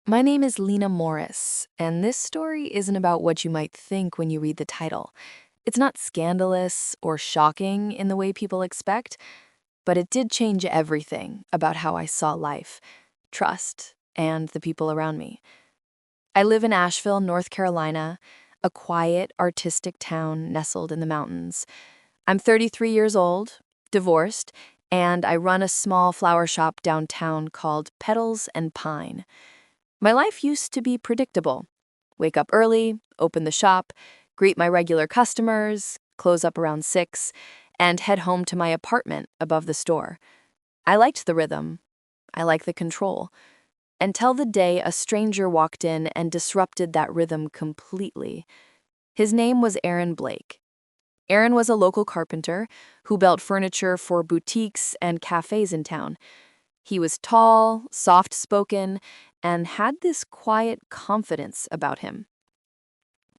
My name is Lena Morris, and this story isn't about what you might think when you read the title. It's not scandalous or shocking in the way people expect, but it did change everything about how I saw life, trust, and the people around me. I live in Asheville, North Carolina, a quiet, artistic town nestled in the mountains. I'm 33 years old, divorced, and I run a small flower shop downtown called Petals and Pine. My life used to be predictable. Wake up early, open the shop, greet my regular customers, close up around 6, and head home to my apartment above the store. I liked the rhythm. I liked the control. Until the day a stranger walked in and disrupted that rhythm completely. His name was Aaron Blake. Aaron was a local carpenter who built furniture for boutiques and cafes in town. He was tall, soft-spoken, and had this quiet confidence about him.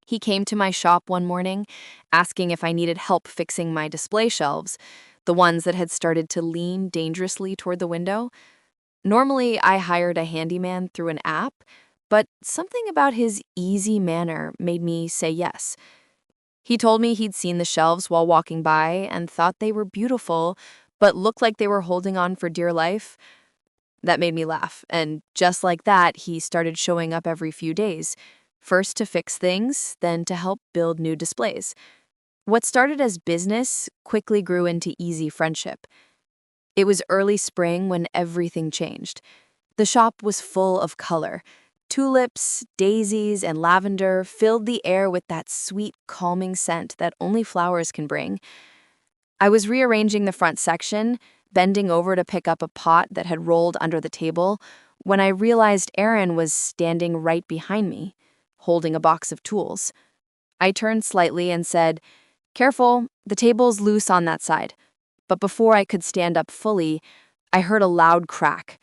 He came to my shop one morning, asking if I needed help fixing my display shelves, the ones that had started to lean dangerously toward the window. Normally, I hired a handyman through an app, but something about his easy manner made me say yes. He told me he'd seen the shelves while walking by and thought they were beautiful, but looked like they were holding on for dear life. That made me laugh, and just like that, he started showing up every few days, first to fix things, then to help build new displays. What started as business quickly grew into easy friendship. It was early spring when everything changed. The shop was full of color. Tulips, daisies, and lavender filled the air with that sweet, calming scent that only flowers can bring. I was rearranging the front section, bending over to pick up a pot that had rolled under the table, when I realized Aaron was standing right behind me, holding a box of tools. I turned slightly and said, "Careful, the table's loose on that side." But before I could stand up fully, I heard a loud crack.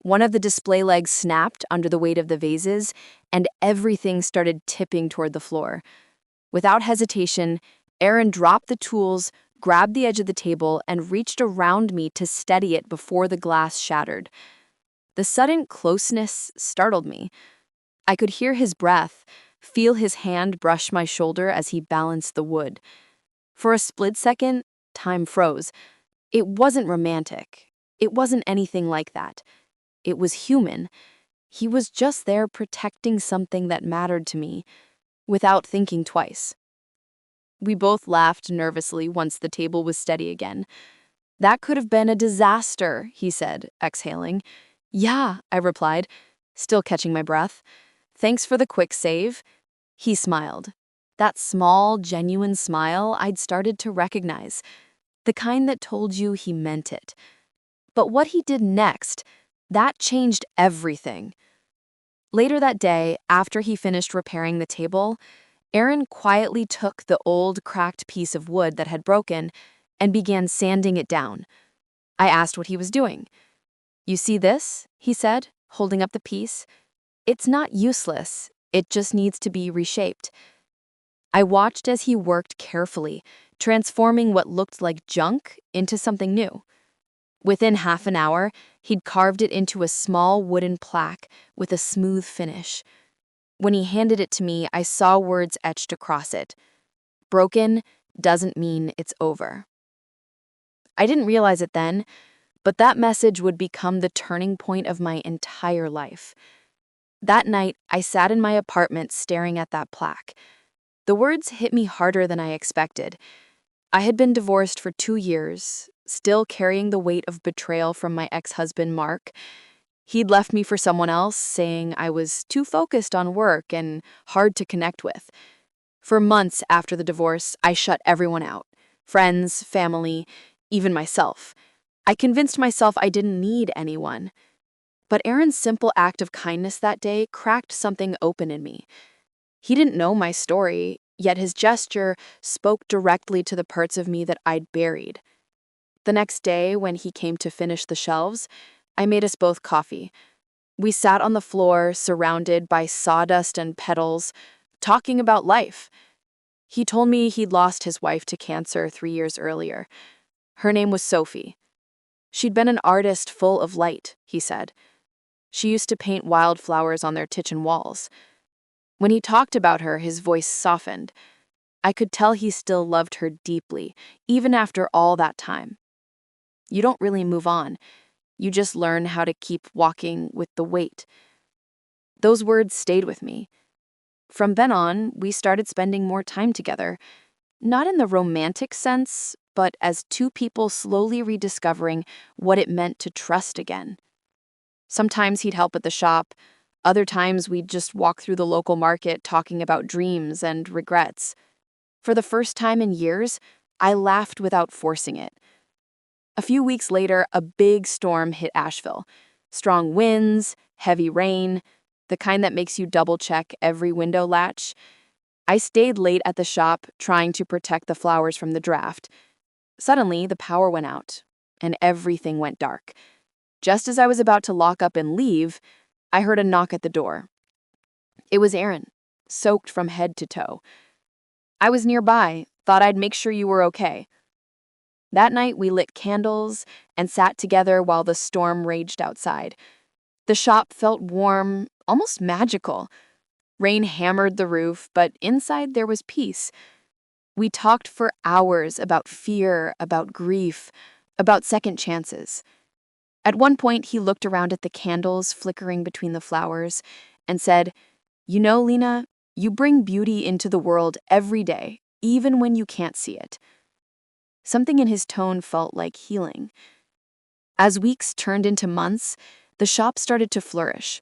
One of the display legs snapped under the weight of the vases, and everything started tipping toward the floor. Without hesitation, Aaron dropped the tools, grabbed the edge of the table, and reached around me to steady it before the glass shattered. The sudden closeness startled me. I could hear his breath, feel his hand brush my shoulder as he balanced the wood. For a split second, time froze. It wasn't romantic. It wasn't anything like that. It was human. He was just there protecting something that mattered to me, without thinking twice. We both laughed nervously once the table was steady again. "That could have been a disaster," he said, exhaling. "Yeah," I replied, still catching my breath. "Thanks for the quick save." He smiled. That small, genuine smile I'd started to recognize, the kind that told you he meant it. But what he did next, that changed everything. Later that day, after he finished repairing the table, Aaron quietly took the old, cracked piece of wood that had broken and began sanding it down. I asked what he was doing. "You see this?" he said, holding up the piece. "It's not useless. It just needs to be reshaped." I watched as he worked carefully, transforming what looked like junk into something new. Within half an hour, he'd carved it into a small wooden plaque with a smooth finish. When he handed it to me, I saw words etched across it. "Broken doesn't mean it's over." I didn't realize it then, but that message would become the turning point of my entire life. That night, I sat in my apartment staring at that plaque. The words hit me harder than I expected. I had been divorced for 2 years, still carrying the weight of betrayal from my ex-husband, Mark. He'd left me for someone else, saying I was too focused on work and hard to connect with. For months after the divorce, I shut everyone out. Friends, family, even myself. I convinced myself I didn't need anyone. But Aaron's simple act of kindness that day cracked something open in me. He didn't know my story, yet his gesture spoke directly to the parts of me that I'd buried. The next day, when he came to finish the shelves, I made us both coffee. We sat on the floor, surrounded by sawdust and petals, talking about life. He told me he'd lost his wife to cancer 3 years earlier. Her name was Sophie. She'd been an artist full of light, he said. She used to paint wildflowers on their kitchen walls. When he talked about her, his voice softened. I could tell he still loved her deeply, even after all that time. You don't really move on. You just learn how to keep walking with the weight. Those words stayed with me. From then on, we started spending more time together, not in the romantic sense, but as two people slowly rediscovering what it meant to trust again. Sometimes he'd help at the shop. Other times we'd just walk through the local market talking about dreams and regrets. For the first time in years, I laughed without forcing it. A few weeks later, a big storm hit Asheville. Strong winds, heavy rain, the kind that makes you double-check every window latch. I stayed late at the shop trying to protect the flowers from the draft. Suddenly, the power went out, and everything went dark. Just as I was about to lock up and leave, I heard a knock at the door. It was Aaron, soaked from head to toe. I was nearby, thought I'd make sure you were okay. That night, we lit candles and sat together while the storm raged outside. The shop felt warm, almost magical. Rain hammered the roof, but inside there was peace. We talked for hours about fear, about grief, about second chances. At one point, he looked around at the candles flickering between the flowers and said, "You know, Lena, you bring beauty into the world every day, even when you can't see it." Something in his tone felt like healing. As weeks turned into months, the shop started to flourish.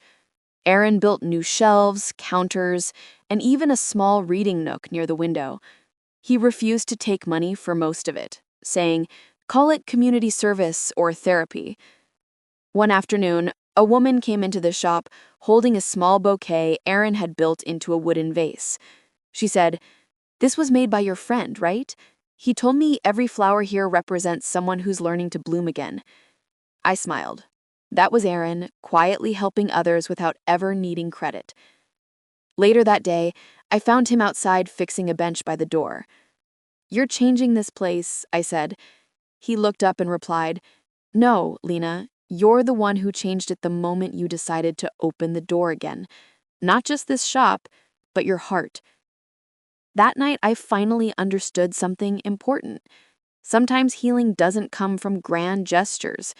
Aaron built new shelves, counters, and even a small reading nook near the window. He refused to take money for most of it, saying, "Call it community service or therapy." One afternoon, a woman came into the shop holding a small bouquet Aaron had built into a wooden vase. She said, "This was made by your friend, right? He told me every flower here represents someone who's learning to bloom again." I smiled. That was Aaron, quietly helping others without ever needing credit. Later that day, I found him outside fixing a bench by the door. "You're changing this place," I said. He looked up and replied, "No, Lena, you're the one who changed it the moment you decided to open the door again. Not just this shop, but your heart." That night, I finally understood something important. Sometimes healing doesn't come from grand gestures.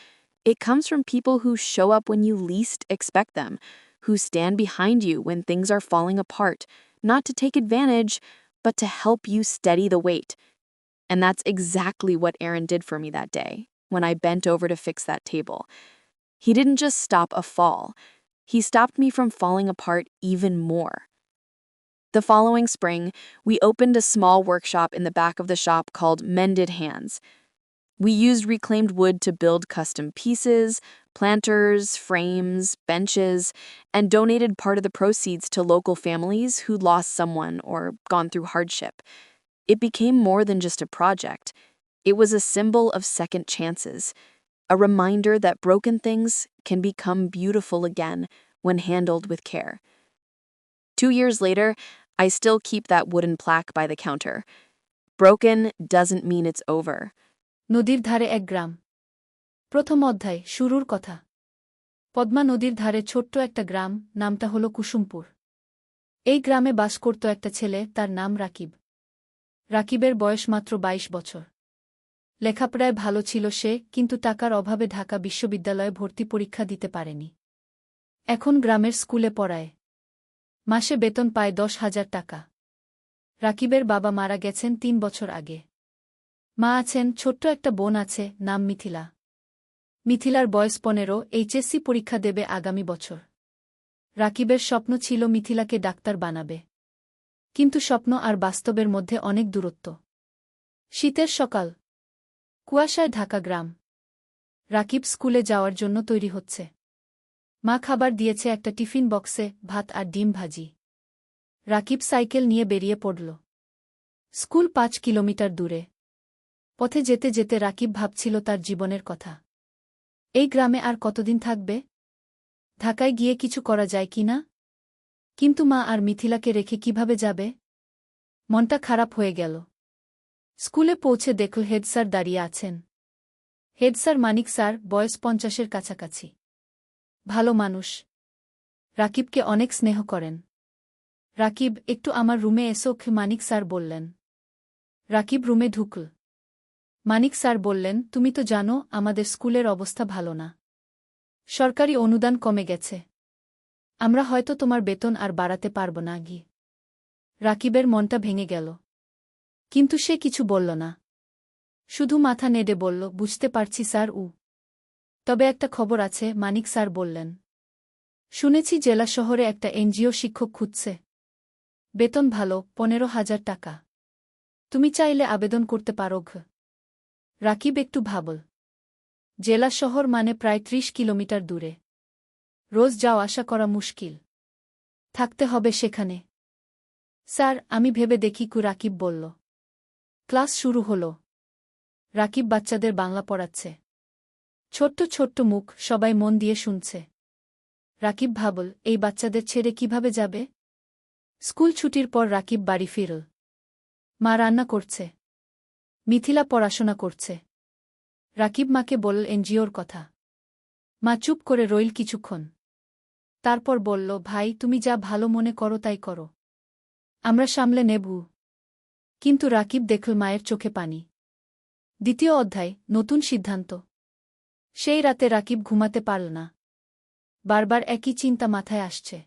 It comes from people who show up when you least expect them, who stand behind you when things are falling apart, not to take advantage, but to help you steady the weight. And that's exactly what Aaron did for me that day, when I bent over to fix that table. He didn't just stop a fall. He stopped me from falling apart even more. The following spring, we opened a small workshop in the back of the shop called Mended Hands. We used reclaimed wood to build custom pieces, planters, frames, benches, and donated part of the proceeds to local families who'd lost someone or gone through hardship. It became more than just a project. It was a symbol of second chances, a reminder that broken things can become beautiful again when handled with care. 2 years later, I still keep that wooden plaque by the counter. Broken doesn't mean it's over. নদীর ধারে এক গ্রাম। প্রথম অধ্যায়, শুরুর কথা। পদ্মা নদীর ধারে ছোট্ট একটা গ্রাম, নামটা হলো কুসুমপুর। এই গ্রামে বাস করত একটা ছেলে, তার নাম রাকিব। রাকিবের বয়স মাত্র ২২ বছর। লেখাপড়ায় ভালো ছিল সে, কিন্তু টাকার অভাবে ঢাকা বিশ্ববিদ্যালয়ে ভর্তি পরীক্ষা দিতে পারেনি। এখন গ্রামের স্কুলে পড়ায়। মাসে বেতন পায় ১০,০০০ টাকা। রাকিবের বাবা মারা গেছেন ৩ বছর আগে। মা আছেন, ছোট্ট একটা বোন আছে, নাম মিথিলা। মিথিলার বয়স ১৫, এইচএসসি পরীক্ষা দেবে আগামী বছর। রাকিবের স্বপ্ন ছিল মিথিলাকে ডাক্তার বানাবে। কিন্তু স্বপ্ন আর বাস্তবের মধ্যে অনেক দূরত্ব। শীতের সকাল, কুয়াশায় ঢাকা গ্রাম। রাকিব স্কুলে যাওয়ার জন্য তৈরি হচ্ছে। মা খাবার দিয়েছে একটা টিফিন বক্সে, ভাত আর ডিম ভাজি। রাকিব সাইকেল নিয়ে বেরিয়ে পড়ল। স্কুল ৫ কিলোমিটার দূরে। পথে যেতে যেতে রাকিব ভাবছিল তার জীবনের কথা। এই গ্রামে আর কতদিন থাকবে? ঢাকায় গিয়ে কিছু করা যায় কি না? কিন্তু মা আর মিথিলাকে রেখে কিভাবে যাবে? মনটা খারাপ হয়ে গেল। স্কুলে পৌঁছে দেখল হেড স্যার দাঁড়িয়ে আছেন। হেড স্যার মানিক স্যার, বয়স ৫০-এর কাছাকাছি। ভালো মানুষ। রাকিবকে অনেক স্নেহ করেন। রাকিব, একটু আমার রুমে এসো, মানিক স্যার বললেন। রাকিব রুমে ঢুকল। মানিক স্যার বললেন, তুমি তো জানো আমাদের স্কুলের অবস্থা ভালো না। সরকারি অনুদান কমে গেছে। আমরা হয়তো তোমার বেতন আর বাড়াতে পারব না। রাকিবের মনটা ভেঙে গেল। কিন্তু সে কিছু বলল না। শুধু মাথা নেড়ে বলল, বুঝতে পারছি স্যার। তবে একটা খবর আছে, মানিক স্যার বললেন। শুনেছি জেলা শহরে একটা এনজিও শিক্ষক খুঁজছে। বেতন ভালো, 15,000 টাকা। তুমি চাইলে আবেদন করতে পারো। রাকিব একটু ভাবল। জেলা শহর মানে প্রায় 30 কিলোমিটার দূরে। রোজ যাওয়া আসা করা মুশকিল। থাকতে হবে সেখানে। স্যার, আমি ভেবে দেখি। রাকিব বলল। ক্লাস শুরু হল। রাকিব বাচ্চাদের বাংলা পড়াচ্ছে। ছোট্ট ছোট্ট মুখ, সবাই মন দিয়ে শুনছে। রাকিব ভাবল, এই বাচ্চাদের ছেড়ে কিভাবে যাবে? স্কুল ছুটির পর রাকিব বাড়ি ফিরল। মা রান্না করছে। মিথিলা পড়াশোনা করছে। রাকিব মাকে বলল এনজিওর কথা। মা চুপ করে রইল কিছুক্ষণ। তারপর বলল, ভাই, তুমি যা ভালো মনে করো তাই করো। আমরা সামলে নেব। কিন্তু রাকিব দেখল মায়ের চোখে পানি। দ্বিতীয় অধ্যায়, নতুন সিদ্ধান্ত। সেই রাতে রাকিব ঘুমাতে পারল না। বারবার একই চিন্তা মাথায় আসছে।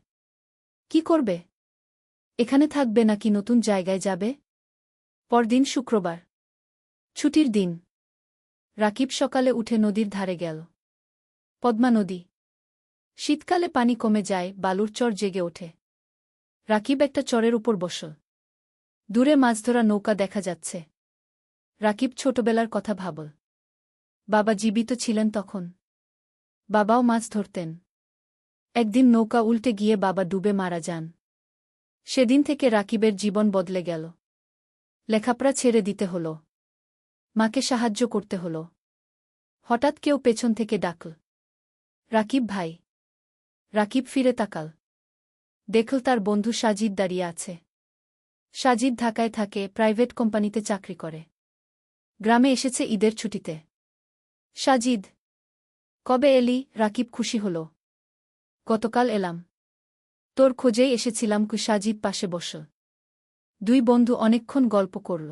কি করবে? এখানে থাকবে নাকি নতুন জায়গায় যাবে? পরদিন শুক্রবার। ছুটির দিন। রাকিব সকালে উঠে নদীর ধারে গেল। পদ্মা নদী। শীতকালে পানি কমে যায়, বালুর চর জেগে ওঠে। রাকিব একটা চরের উপর বসল। দূরে মাছ ধরা নৌকা দেখা যাচ্ছে। রাকিব ছোটবেলার কথা ভাবল। বাবা জীবিত ছিলেন তখন। বাবাও মাছ ধরতেন। একদিন নৌকা উল্টে গিয়ে বাবা ডুবে মারা যান। সেদিন থেকে রাকিবের জীবন বদলে গেল। লেখাপড়া ছেড়ে দিতে হল। মাকে সাহায্য করতে হল। হঠাৎ কেউ পেছন থেকে ডাকল, রাকিব ভাই। রাকিব ফিরে তাকাল। দেখল তার বন্ধু সাজিদ দাঁড়িয়ে আছে। সাজিদ ঢাকায় থাকে, প্রাইভেট কোম্পানিতে চাকরি করে। গ্রামে এসেছে ঈদের ছুটিতে। সাজিদ, কবে এলি? রাকিব খুশি হল। গতকাল এলাম। তোর খোঁজেই এসেছিলাম। সাজিদ পাশে বসল। দুই বন্ধু অনেকক্ষণ গল্প করল।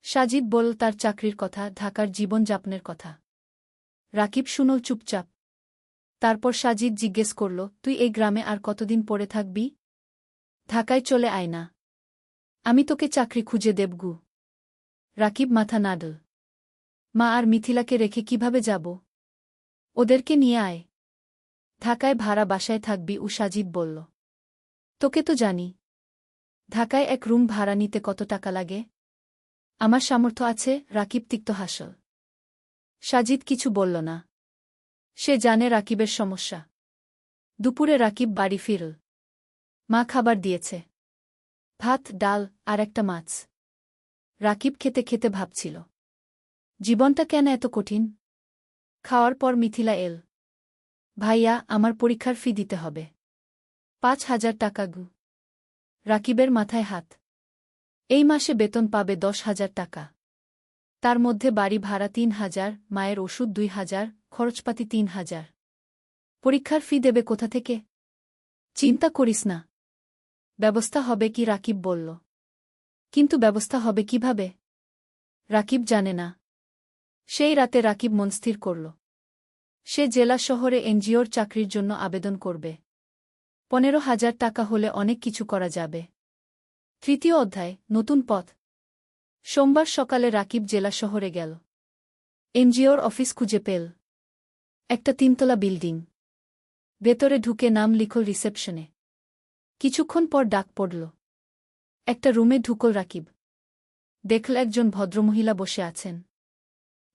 সাজিদ বলল তার চাকরির কথা, ঢাকার জীবনযাপনের কথা। রাকিব শুনল চুপচাপ। তারপর সাজিদ জিজ্ঞেস করল, তুই এই গ্রামে আর কতদিন পড়ে থাকবি? ঢাকায় চলে আয় না। আমি তোকে চাকরি খুঁজে দেবগু। রাকিব মাথা নাড়ল। মা আর মিথিলাকে রেখে কিভাবে যাব? ওদেরকে নিয়ে আয়। ঢাকায় ভাড়া বাসায় থাকবি, সাজিদ বলল। তোকে তো জানি। ঢাকায় এক রুম ভাড়া নিতে কত টাকা লাগে? আমার সামর্থ্য আছে। রাকিব তিক্ত হাসল। সাজিদ কিছু বলল না। সে জানে রাকিবের সমস্যা। দুপুরে রাকিব বাড়ি ফিরল। মা খাবার দিয়েছে। ভাত, ডাল আর একটা মাছ। রাকিব খেতে খেতে ভাবছিল, জীবনটা কেন এত কঠিন? খাওয়ার পর মিথিলা এল। ভাইয়া, আমার পরীক্ষার ফি দিতে হবে। 5,000 টাকা। রাকিবের মাথায় হাত। এই মাসে বেতন পাবে 10,000 টাকা। তার মধ্যে বাড়ি ভাড়া 3,000, মায়ের ওষুধ 2,000, খরচপাতি 3,000। পরীক্ষার ফি দেবে কোথা থেকে? চিন্তা করিস না, ব্যবস্থা হবে কি, রাকিব বলল। কিন্তু ব্যবস্থা হবে কিভাবে? রাকিব জানে না। সেই রাতে রাকিব মন স্থির করল। সে জেলা শহরে এনজিওর চাকরির জন্য আবেদন করবে। 15,000 টাকা হলে অনেক কিছু করা যাবে। তৃতীয় অধ্যায়, নতুন পথ। সোমবার সকালে রাকিব জেলা শহরে গেল। এনজিওর অফিস খুঁজে পেল। একটা 3তলা বিল্ডিং। ভেতরে ঢুকে নাম লিখল রিসেপশনে। কিছুক্ষণ পর ডাক পড়ল। একটা রুমে ঢুকল রাকিব। দেখল একজন ভদ্রমহিলা বসে আছেন।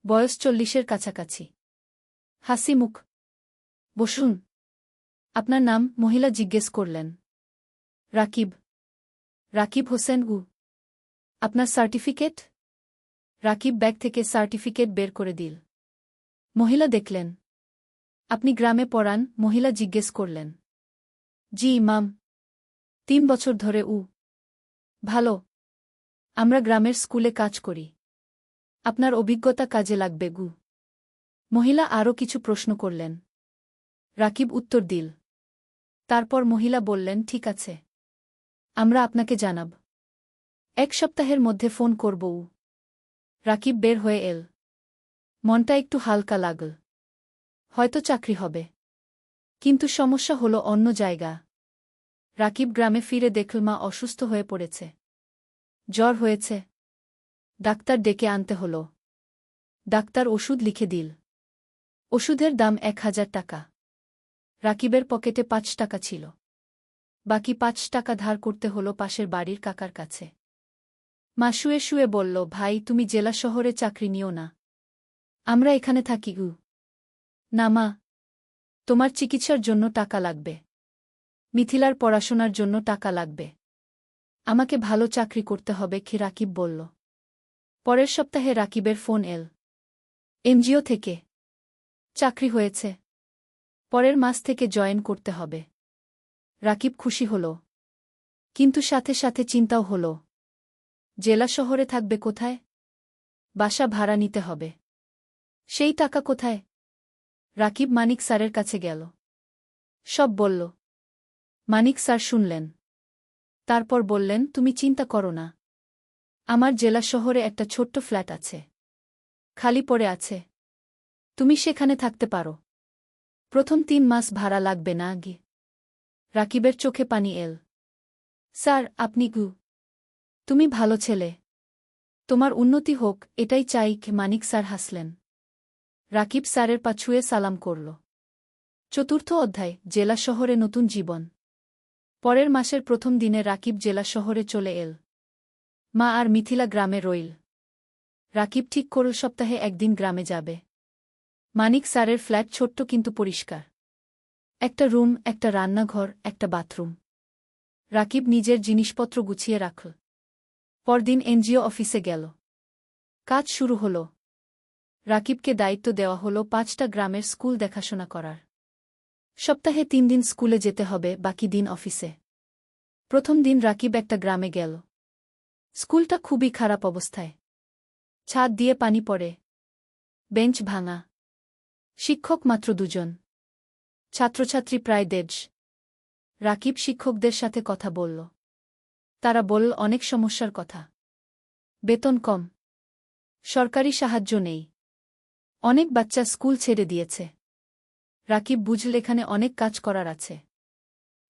বয়স 40-এর কাছাকাছি। হাসি মুখ। বসুন। আপনার নাম? মহিলা জিজ্ঞেস করলেন। রাকিব। রাকিব হোসেন। আপনার সার্টিফিকেট? রাকিব ব্যাগ থেকে সার্টিফিকেট বের করে দিল। মহিলা দেখলেন। আপনি গ্রামে পড়ান? মহিলা জিজ্ঞেস করলেন। জি মাম। 3 বছর ধরে। ভালো। আমরা গ্রামের স্কুলে কাজ করি। আপনার অভিজ্ঞতা কাজে লাগবে। মহিলা আরও কিছু প্রশ্ন করলেন। রাকিব উত্তর দিল। তারপর মহিলা বললেন, ঠিক আছে, আমরা আপনাকে জানাব। 1 সপ্তাহের মধ্যে ফোন করব। রাকিব বের হয়ে এল। মনটা একটু হালকা লাগল। হয়তো চাকরি হবে। কিন্তু সমস্যা হলো অন্য জায়গা। রাকিব গ্রামে ফিরে দেখল মা অসুস্থ হয়ে পড়েছে। জ্বর হয়েছে। ডাক্তার ডেকে আনতে হল। ডাক্তার ওষুধ লিখে দিল। ওষুধের দাম 1000 টাকা। রাকিবের পকেটে 5 টাকা ছিল। বাকি 5 টাকা ধার করতে হল পাশের বাড়ির কাকার কাছে। মা শুয়ে শুয়ে বলল, ভাই, তুমি জেলা শহরে চাকরি নিও না। আমরা এখানে থাকি। না মা, তোমার চিকিৎসার জন্য টাকা লাগবে। মিথিলার পড়াশোনার জন্য টাকা লাগবে। আমাকে ভালো চাকরি করতে হবে, কি রাকিব বলল। পরের সপ্তাহে রাকিবের ফোন এল। এনজিও থেকে চাকরি হয়েছে। পরের মাস থেকে জয়েন করতে হবে। রাকিব খুশি হল। কিন্তু সাথে সাথে চিন্তাও হল। জেলা শহরে থাকবে কোথায়? বাসা ভাড়া নিতে হবে। সেই টাকা কোথায়? রাকিব মানিক স্যারের কাছে গেল। সব বলল। মানিক স্যার শুনলেন। তারপর বললেন, তুমি চিন্তা করো না। আমার জেলা শহরে একটা ছোট্ট ফ্ল্যাট আছে। খালি পড়ে আছে। তুমি সেখানে থাকতে পারো। প্রথম 3 মাস ভাড়া লাগবে না আগে। রাকিবের চোখে পানি এল। স্যার, আপনি তুমি ভালো ছেলে। তোমার উন্নতি হোক, এটাই চাই। মানিক স্যার হাসলেন। রাকিব স্যারের পা ছুঁয়ে সালাম করল। 4র্থ অধ্যায়, জেলা শহরে নতুন জীবন। পরের মাসের প্রথম দিনে রাকিব জেলা শহরে চলে এল। মা আর মিথিলা গ্রামে রইল। রাকিব ঠিক করল সপ্তাহে একদিন গ্রামে যাবে। মানিক স্যারের ফ্ল্যাট ছোট্ট কিন্তু পরিষ্কার। একটা রুম, একটা রান্নাঘর, একটা বাথরুম। রাকিব নিজের জিনিসপত্র গুছিয়ে রাখল। পরদিন এনজিও অফিসে গেল। কাজ শুরু হল। রাকিবকে দায়িত্ব দেওয়া হল 5টা গ্রামের স্কুল দেখাশোনা করার। সপ্তাহে 3 দিন স্কুলে যেতে হবে, বাকি দিন অফিসে। প্রথম দিন রাকিব একটা গ্রামে গেল। স্কুলটা খুবই খারাপ অবস্থায়। ছাদ দিয়ে পানি পড়ে। বেঞ্চ ভাঙা। শিক্ষক মাত্র 2 জন। ছাত্রছাত্রী প্রায় 150। রাকিব শিক্ষকদের সাথে কথা বলল। তারা বলল অনেক সমস্যার কথা। বেতন কম। সরকারি সাহায্য নেই। অনেক বাচ্চা স্কুল ছেড়ে দিয়েছে। রাকিব বুঝল এখানে অনেক কাজ করার আছে।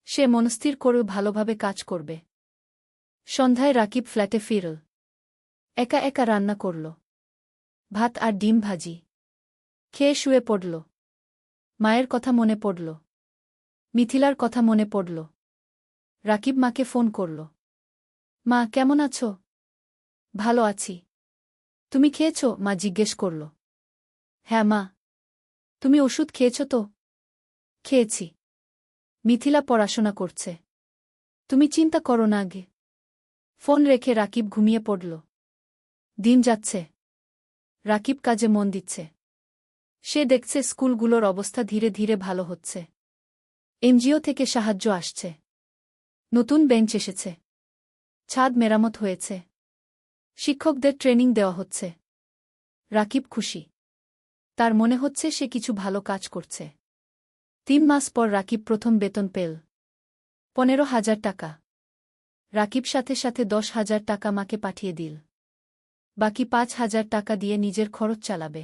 সে মনস্থির করে ভালোভাবে কাজ করবে। সন্ধ্যায় রাকিব ফ্ল্যাটে ফিরল। একা একা রান্না করল। ভাত আর ডিম ভাজি। খেয়ে শুয়ে পড়ল। মায়ের কথা মনে পড়ল। মিথিলার কথা মনে পড়ল। রাকিব মাকে ফোন করল। মা, কেমন আছো? ভালো আছি। তুমি খেয়েছ? মা জিজ্ঞেস করল। হ্যাঁ মা। তুমি ওষুধ খেয়েছ তো? খেয়েছি। মিথিলা পড়াশোনা করছে। তুমি চিন্তা করো না আগে। ফোন রেখে রাকিব ঘুমিয়ে পড়ল। দিন যাচ্ছে। রাকিব কাজে মন দিচ্ছে। সে দেখছে স্কুলগুলোর অবস্থা ধীরে ধীরে ভালো হচ্ছে। এনজিও থেকে সাহায্য আসছে। নতুন বেঞ্চ এসেছে। ছাদ মেরামত হয়েছে। শিক্ষকদের ট্রেনিং দেওয়া হচ্ছে। রাকিব খুশি। তার মনে হচ্ছে সে কিছু ভালো কাজ করছে। 3 মাস পর রাকিব প্রথম বেতন পেল। 15,000 টাকা। রাকিব সাথে সাথে 10,000 টাকা মাকে পাঠিয়ে দিল। বাকি 5,000 টাকা দিয়ে নিজের খরচ চালাবে।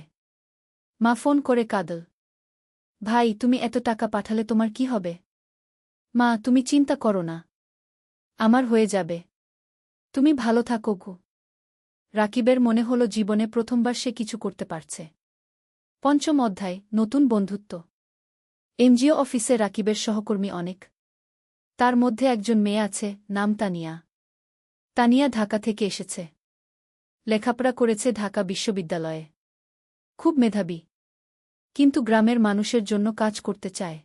মা ফোন করে কাঁদল। ভাই, তুমি এত টাকা পাঠালে তোমার কি হবে? মা, তুমি চিন্তা করো না। আমার হয়ে যাবে। তুমি ভালো থাকো গো। রাকিবের মনে হল জীবনে প্রথমবার সে কিছু করতে পারছে। 5ম অধ্যায়, নতুন বন্ধুত্ব। এনজিও অফিসে রাকিবের সহকর্মী অনেক। তার মধ্যে একজন মেয়ে আছে, নাম তানিয়া। তানিয়া ঢাকা থেকে এসেছে। লেখাপড়া করেছে ঢাকা বিশ্ববিদ্যালয়ে। খুব মেধাবী। কিন্তু গ্রামের মানুষের জন্য কাজ করতে চায়।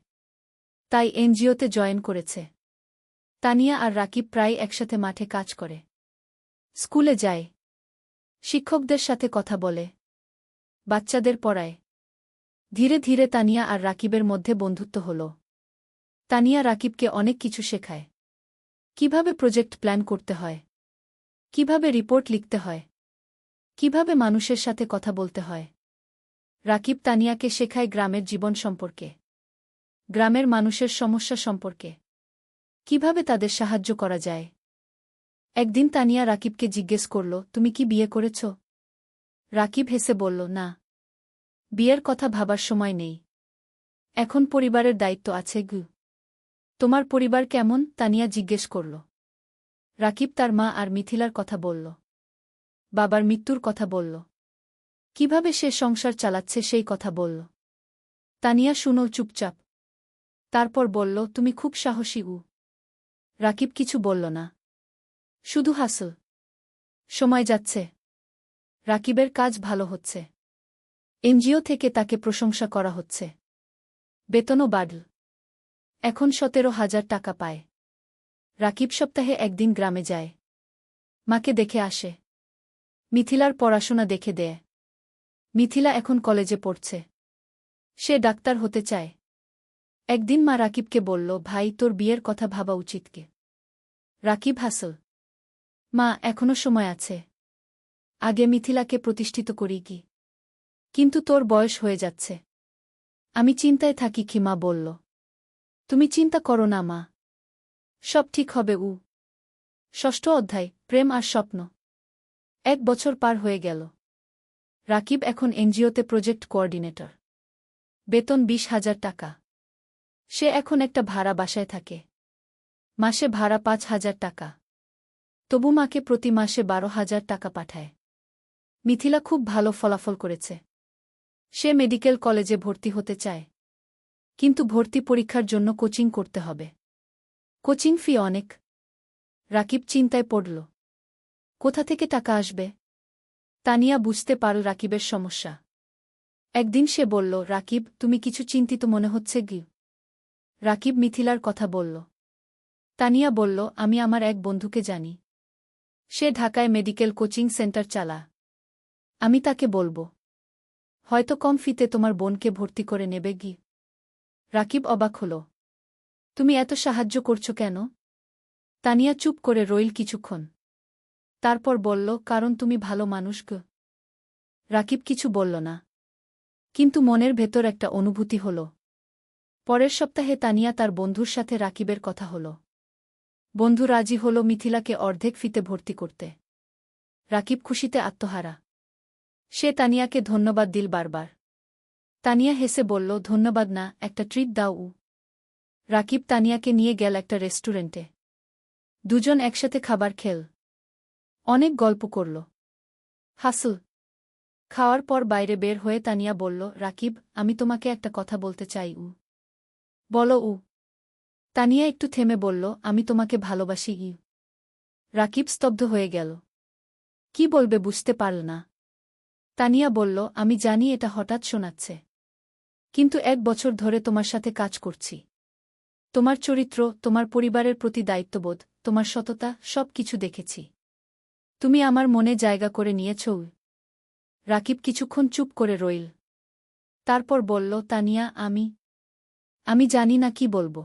তাই এনজিওতে জয়েন করেছে। তানিয়া আর রাকিব প্রায় একসাথে মাঠে কাজ করে। স্কুলে যায়। শিক্ষকদের সাথে কথা বলে। বাচ্চাদের পড়ায়। ধীরে ধীরে তানিয়া আর রাকিবের মধ্যে বন্ধুত্ব হল। তানিয়া রাকিবকে অনেক কিছু শেখায়। কিভাবে প্রজেক্ট প্ল্যান করতে হয়, কিভাবে রিপোর্ট লিখতে হয়, কিভাবে মানুষের সাথে কথা বলতে হয়। রাকিব তানিয়াকে শেখায় গ্রামের জীবন সম্পর্কে। গ্রামের মানুষের সমস্যা সম্পর্কে কিভাবে তাদের সাহায্য করা যায়। একদিন তানিয়া রাকিবকে জিজ্ঞেস করল, তুমি কি বিয়ে করেছ? রাকিব হেসে বলল, না, বিয়ের কথা ভাবার সময় নেই, এখন পরিবারের দায়িত্ব আছে। তোমার পরিবার কেমন? তানিয়া জিজ্ঞেস করল। রাকিব তার মা আর মিথিলার কথা বলল। বাবার মৃত্যুর কথা বলল। কিভাবে সে সংসার চালাচ্ছে সেই কথা বলল। তানিয়া শুনল চুপচাপ। তারপর বলল, তুমি খুব সাহসী। রাকিব কিছু বলল না, শুধু হাসল। সময় যাচ্ছে। রাকিবের কাজ ভালো হচ্ছে। এনজিও থেকে তাকে প্রশংসা করা হচ্ছে। বেতনও বাড়ল। এখন 17,000 টাকা পায়। রাকিব সপ্তাহে একদিন গ্রামে যায়। মাকে দেখে আসে। মিথিলার পড়াশোনা দেখে দেয়। মিথিলা এখন কলেজে পড়ছে। সে ডাক্তার হতে চায়। একদিন মা রাকিবকে বলল, ভাই, তোর বিয়ের কথা ভাবা উচিত কি? রাকিব হাসল। মা, এখনো সময় আছে। আগে মিথিলাকে প্রতিষ্ঠিত করি কি। কিন্তু তোর বয়স হয়ে যাচ্ছে। আমি চিন্তায় থাকি কি, মা বলল। তুমি চিন্তা করো না মা, সব ঠিক হবে। ষষ্ঠ অধ্যায়, প্রেম আর স্বপ্ন। 1 বছর পার হয়ে গেল। রাকিব এখন এনজিওতে প্রজেক্ট কোঅর্ডিনেটর। বেতন 20,000 টাকা। সে এখন একটা ভাড়া বাসায় থাকে। মাসে ভাড়া 5,000 টাকা। তবু মাকে প্রতি মাসে 12,000 টাকা পাঠায়। মিথিলা খুব ভালো ফলাফল করেছে। সে মেডিকেল কলেজে ভর্তি হতে চায়। কিন্তু ভর্তি পরীক্ষার জন্য কোচিং করতে হবে। কোচিং ফি অনেক। রাকিব চিন্তায় পড়ল। কোথা থেকে টাকা আসবে? তানিয়া বুঝতে পারল রাকিবের সমস্যা। একদিন সে বলল, রাকিব, তুমি কিছু চিন্তিত মনে হচ্ছে কি? রাকিব মিথিলার কথা বলল। তানিয়া বলল, আমি আমার এক বন্ধুকে জানি। সে ঢাকায় মেডিকেল কোচিং সেন্টার চালা। আমি তাকে বলবো। হয়তো কম ফিতে তোমার বোনকে ভর্তি করে নেবে গি। রাকিব অবাক হল। তুমি এত সাহায্য করছো কেন? তানিয়া চুপ করে রইল কিছুক্ষণ। তারপর বলল, কারণ তুমি ভালো মানুষ গো। রাকিব কিছু বলল না। কিন্তু মনের ভেতর একটা অনুভূতি হল। পরের সপ্তাহে তানিয়া তার বন্ধুর সাথে রাকিবের কথা হল। বন্ধু রাজি হল মিথিলাকে অর্ধেক ফিতে ভর্তি করতে। রাকিব খুশিতে আত্মহারা। সে তানিয়াকে ধন্যবাদ দিল বারবার। তানিয়া হেসে বলল, ধন্যবাদ না, একটা ট্রিট দাও। রাকিব তানিয়াকে নিয়ে গেল একটা রেস্টুরেন্টে। দুজন একসাথে খাবার খেল। অনেক গল্প করল। হাসল। খাওয়ার পর বাইরে বের হয়ে তানিয়া বলল, রাকিব, আমি তোমাকে একটা কথা বলতে চাই। বলো। তানিয়া একটু থেমে বলল, আমি তোমাকে ভালোবাসি। রাকিব স্তব্ধ হয়ে গেল। কি বলবে বুঝতে পারল না। তানিয়া বলল, আমি জানি এটা হঠাৎ শোনাচ্ছে। কিন্তু 1 বছর ধরে তোমার সাথে কাজ করছি। তোমার চরিত্র, তোমার পরিবারের প্রতি দায়িত্ববোধ, তোমার সততা, সব কিছু দেখেছি। তুমি আমার মনে জায়গা করে নিয়েছ। রাকিব কিছুক্ষণ চুপ করে রইল। তারপর বলল, তানিয়া, আমি জানি না কি বলবো।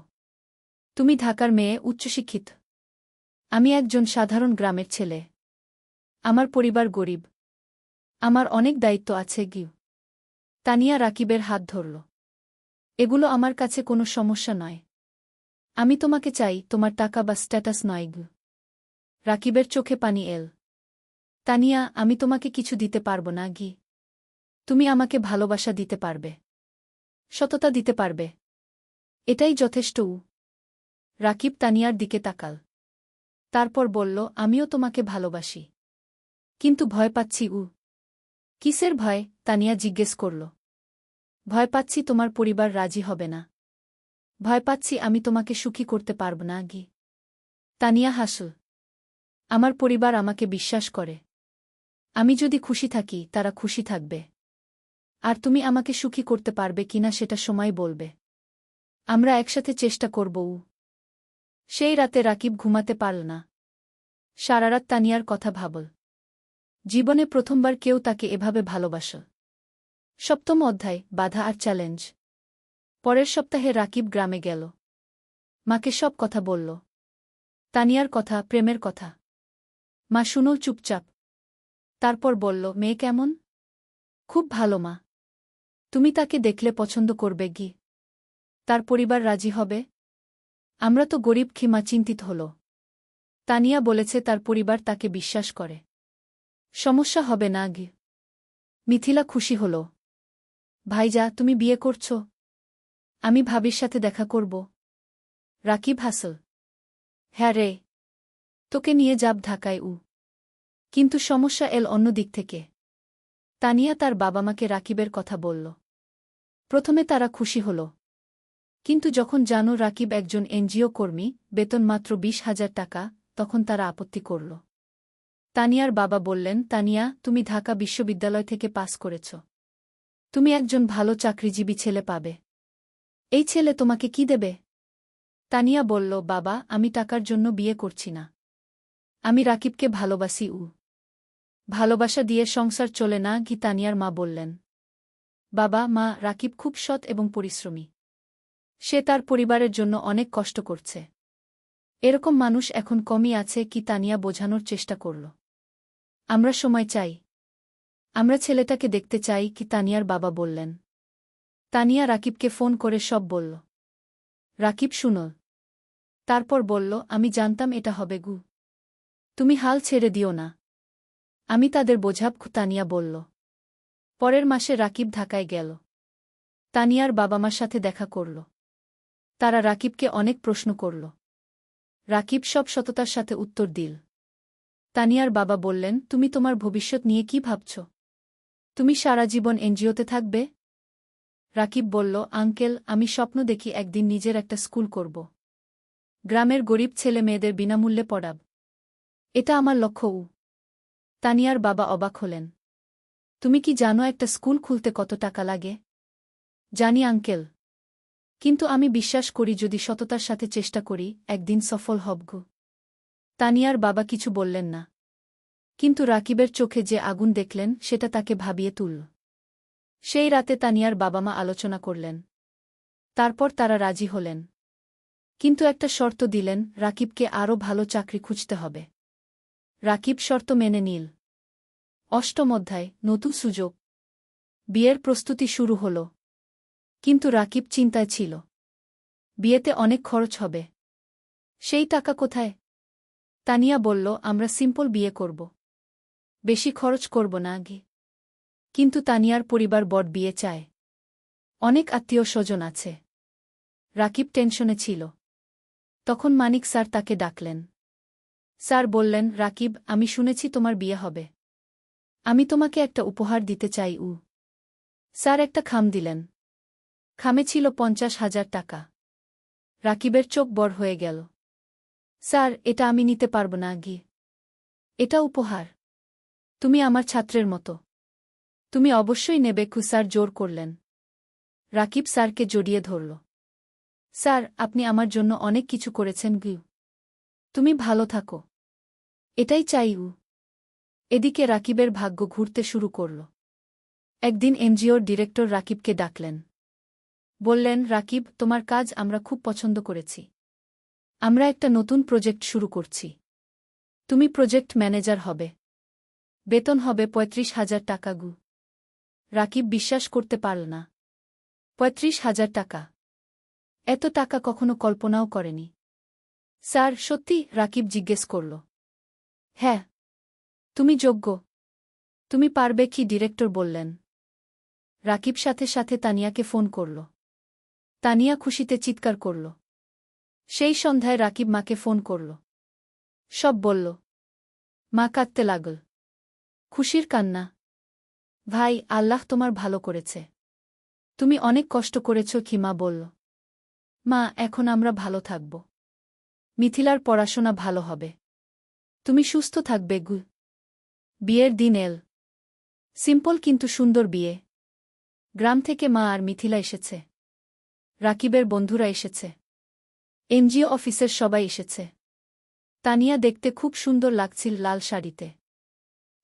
তুমি ঢাকার মেয়ে, উচ্চশিক্ষিত। আমি একজন সাধারণ গ্রামের ছেলে। আমার পরিবার গরিব। আমার অনেক দায়িত্ব আছে গিউ। তানিয়া রাকিবের হাত ধরল। এগুলো আমার কাছে কোনো সমস্যা নয়। আমি তোমাকে চাই, তোমার টাকা বা স্ট্যাটাস নয় গু। রাকিবের চোখে পানি এল। তানিয়া, আমি তোমাকে কিছু দিতে পারব না গি। তুমি আমাকে ভালোবাসা দিতে পারবে। সততা দিতে পারবে। এটাই যথেষ্ট। রাকিব তানিয়ার দিকে তাকাল। তারপর বলল, আমিও তোমাকে ভালোবাসি। কিন্তু ভয় পাচ্ছি। কিসের ভয়? তানিয়া জিজ্ঞেস করল। ভয় পাচ্ছি তোমার পরিবার রাজি হবে না। ভয় পাচ্ছি আমি তোমাকে সুখী করতে পারব না গি। তানিয়া হাসল। আমার পরিবার আমাকে বিশ্বাস করে। আমি যদি খুশি থাকি, তারা খুশি থাকবে। আর তুমি আমাকে সুখী করতে পারবে কিনা সেটা সময় বলবে। আমরা একসাথে চেষ্টা করব। সেই রাতে রাকিব ঘুমাতে পারল না। সারারাত তানিয়ার কথা ভাবল। জীবনে প্রথমবার কেউ তাকে এভাবে ভালোবাসল। 7ম অধ্যায়, বাধা আর চ্যালেঞ্জ। পরের সপ্তাহে রাকিব গ্রামে গেল। মাকে সব কথা বলল। তানিয়ার কথা, প্রেমের কথা। মা শুনল চুপচাপ। তারপর বলল, মেয়ে কেমন? খুব ভালো মা। তুমি তাকে দেখলে পছন্দ করবে গি। তার পরিবার রাজি হবে? আমরা তো গরিব, খিমা চিন্তিত হল। তানিয়া বলেছে তার পরিবার তাকে বিশ্বাস করে। সমস্যা হবে না গি। মিথিলা খুশি হল। ভাইজা, তুমি বিয়ে করছ? আমি ভাবির সাথে দেখা করব। রাকিব হাসল। হ্যাঁ রে, তোকে নিয়ে যাব ঢাকায়। কিন্তু সমস্যা এল অন্য দিক থেকে। তানিয়া তার বাবা-মাকে রাকিবের কথা বলল। প্রথমে তারা খুশি হল। কিন্তু যখন জানো রাকিব একজন এনজিও কর্মী, বেতন মাত্র 20,000 টাকা, তখন তারা আপত্তি করল। তানিয়ার বাবা বললেন, তানিয়া, তুমি ঢাকা বিশ্ববিদ্যালয় থেকে পাস করেছ। তুমি একজন ভালো চাকরিজীবী ছেলে পাবে। এই ছেলে তোমাকে কি দেবে? তানিয়া বলল, বাবা, আমি টাকার জন্য বিয়ে করছি না। আমি রাকিবকে ভালোবাসি। ভালোবাসা দিয়ে সংসার চলে না কি? তানিয়ার মা বললেন। বাবা, মা, রাকিব খুব সৎ এবং পরিশ্রমী। সে তার পরিবারের জন্য অনেক কষ্ট করছে। এরকম মানুষ এখন কমই আছে কি? তানিয়া বোঝানোর চেষ্টা করল। আমরা সময় চাই। আমরা ছেলেটাকে দেখতে চাই কি? তানিয়ার বাবা বললেন। তানিয়া রাকিবকে ফোন করে সব বলল। রাকিব শুনল। তারপর বলল, আমি জানতাম এটা হবে গু। তুমি হাল ছেড়ে দিও না। আমি তাদের বোঝাব। তানিয়া বলল। পরের মাসে রাকিব ঢাকায় গেল। তানিয়ার বাবা-মার সাথে দেখা করল। তারা রাকিবকে অনেক প্রশ্ন করল। রাকিব সব সততার সাথে উত্তর দিল। তানিয়ার বাবা বললেন, তুমি তোমার ভবিষ্যৎ নিয়ে কি ভাবছ? তুমি সারা জীবন এনজিওতে থাকবে? রাকিব বলল, আঙ্কেল, আমি স্বপ্ন দেখি একদিন নিজের একটা স্কুল করব। গ্রামের গরিব ছেলে মেয়েদের বিনামূল্যে পড়াব। এটা আমার লক্ষ্য। তানিয়ার বাবা অবাক হলেন। তুমি কি জানো একটা স্কুল খুলতে কত টাকা লাগে? জানি আঙ্কেল। কিন্তু আমি বিশ্বাস করি যদি সততার সাথে চেষ্টা করি, একদিন সফল হব। তানিয়ার বাবা কিছু বললেন না। কিন্তু রাকিবের চোখে যে আগুন দেখলেন সেটা তাকে ভাবিয়ে তুলল। সেই রাতে তানিয়ার বাবা-মা আলোচনা করলেন। তারপর তারা রাজি হলেন। কিন্তু একটা শর্ত দিলেন, রাকিবকে আরও ভালো চাকরি খুঁজতে হবে। রাকিব শর্ত মেনে নিল। অষ্টম অধ্যায়, নতুন সুযোগ। বিয়ের প্রস্তুতি শুরু হল। কিন্তু রাকিব চিন্তায় ছিল। বিয়েতে অনেক খরচ হবে। সেই টাকা কোথায়? তানিয়া বলল, আমরা সিম্পল বিয়ে করব। বেশি খরচ করব না আগে। কিন্তু তানিয়ার পরিবার বড় বিয়ে চায়। অনেক আত্মীয় স্বজন আছে। রাকিব টেনশনে ছিল। তখন মানিক স্যার তাকে ডাকলেন। স্যার বললেন, রাকিব, আমি শুনেছি তোমার বিয়ে হবে। আমি তোমাকে একটা উপহার দিতে চাই। স্যার একটা খাম দিলেন। খামে ছিল 50,000 টাকা। রাকিবের চোখ বড় হয়ে গেল। স্যার, এটা আমি নিতে পারব না গি। এটা উপহার। তুমি আমার ছাত্রের মতো। তুমি অবশ্যই নেবে। স্যার জোর করলেন। রাকিব স্যারকে জড়িয়ে ধরল। স্যার, আপনি আমার জন্য অনেক কিছু করেছেন গি। তুমি ভালো থাকো। এটাই চাই। এদিকে রাকিবের ভাগ্য ঘুরতে শুরু করল। একদিন এনজিওর ডিরেক্টর রাকিবকে ডাকলেন। বললেন, রাকিব, তোমার কাজ আমরা খুব পছন্দ করেছি। আমরা একটা নতুন প্রজেক্ট শুরু করছি। তুমি প্রজেক্ট ম্যানেজার হবে। বেতন হবে 35,000 টাকা গু। রাকিব বিশ্বাস করতে পারল না। 35,000 টাকা! এত টাকা কখনো কল্পনাও করেনি। স্যার, সত্যি? রাকিব জিজ্ঞেস করল। হ্যাঁ, তুমি যোগ্য। তুমি পারবে কি? ডিরেক্টর বললেন। রাকিব সাথে সাথে তানিয়াকে ফোন করল। তানিয়া খুশিতে চিৎকার করল। সেই সন্ধ্যায় রাকিব মাকে ফোন করল। সব বলল। মা কাঁদতে লাগল। খুশির কান্না। ভাই, আল্লাহ তোমার ভালো করেছে। তুমি অনেক কষ্ট করেছ কি? মা বলল। মা, এখন আমরা ভালো থাকব। মিথিলার পড়াশোনা ভালো হবে। তুমি সুস্থ থাকবে গু। বিয়ের দিন এল। সিম্পল কিন্তু সুন্দর বিয়ে। গ্রাম থেকে মা আর মিথিলা এসেছে। রাকিবের বন্ধুরা এসেছে। এনজিও অফিসের সবাই এসেছে। তানিয়া দেখতে খুব সুন্দর লাগছিল লাল শাড়িতে।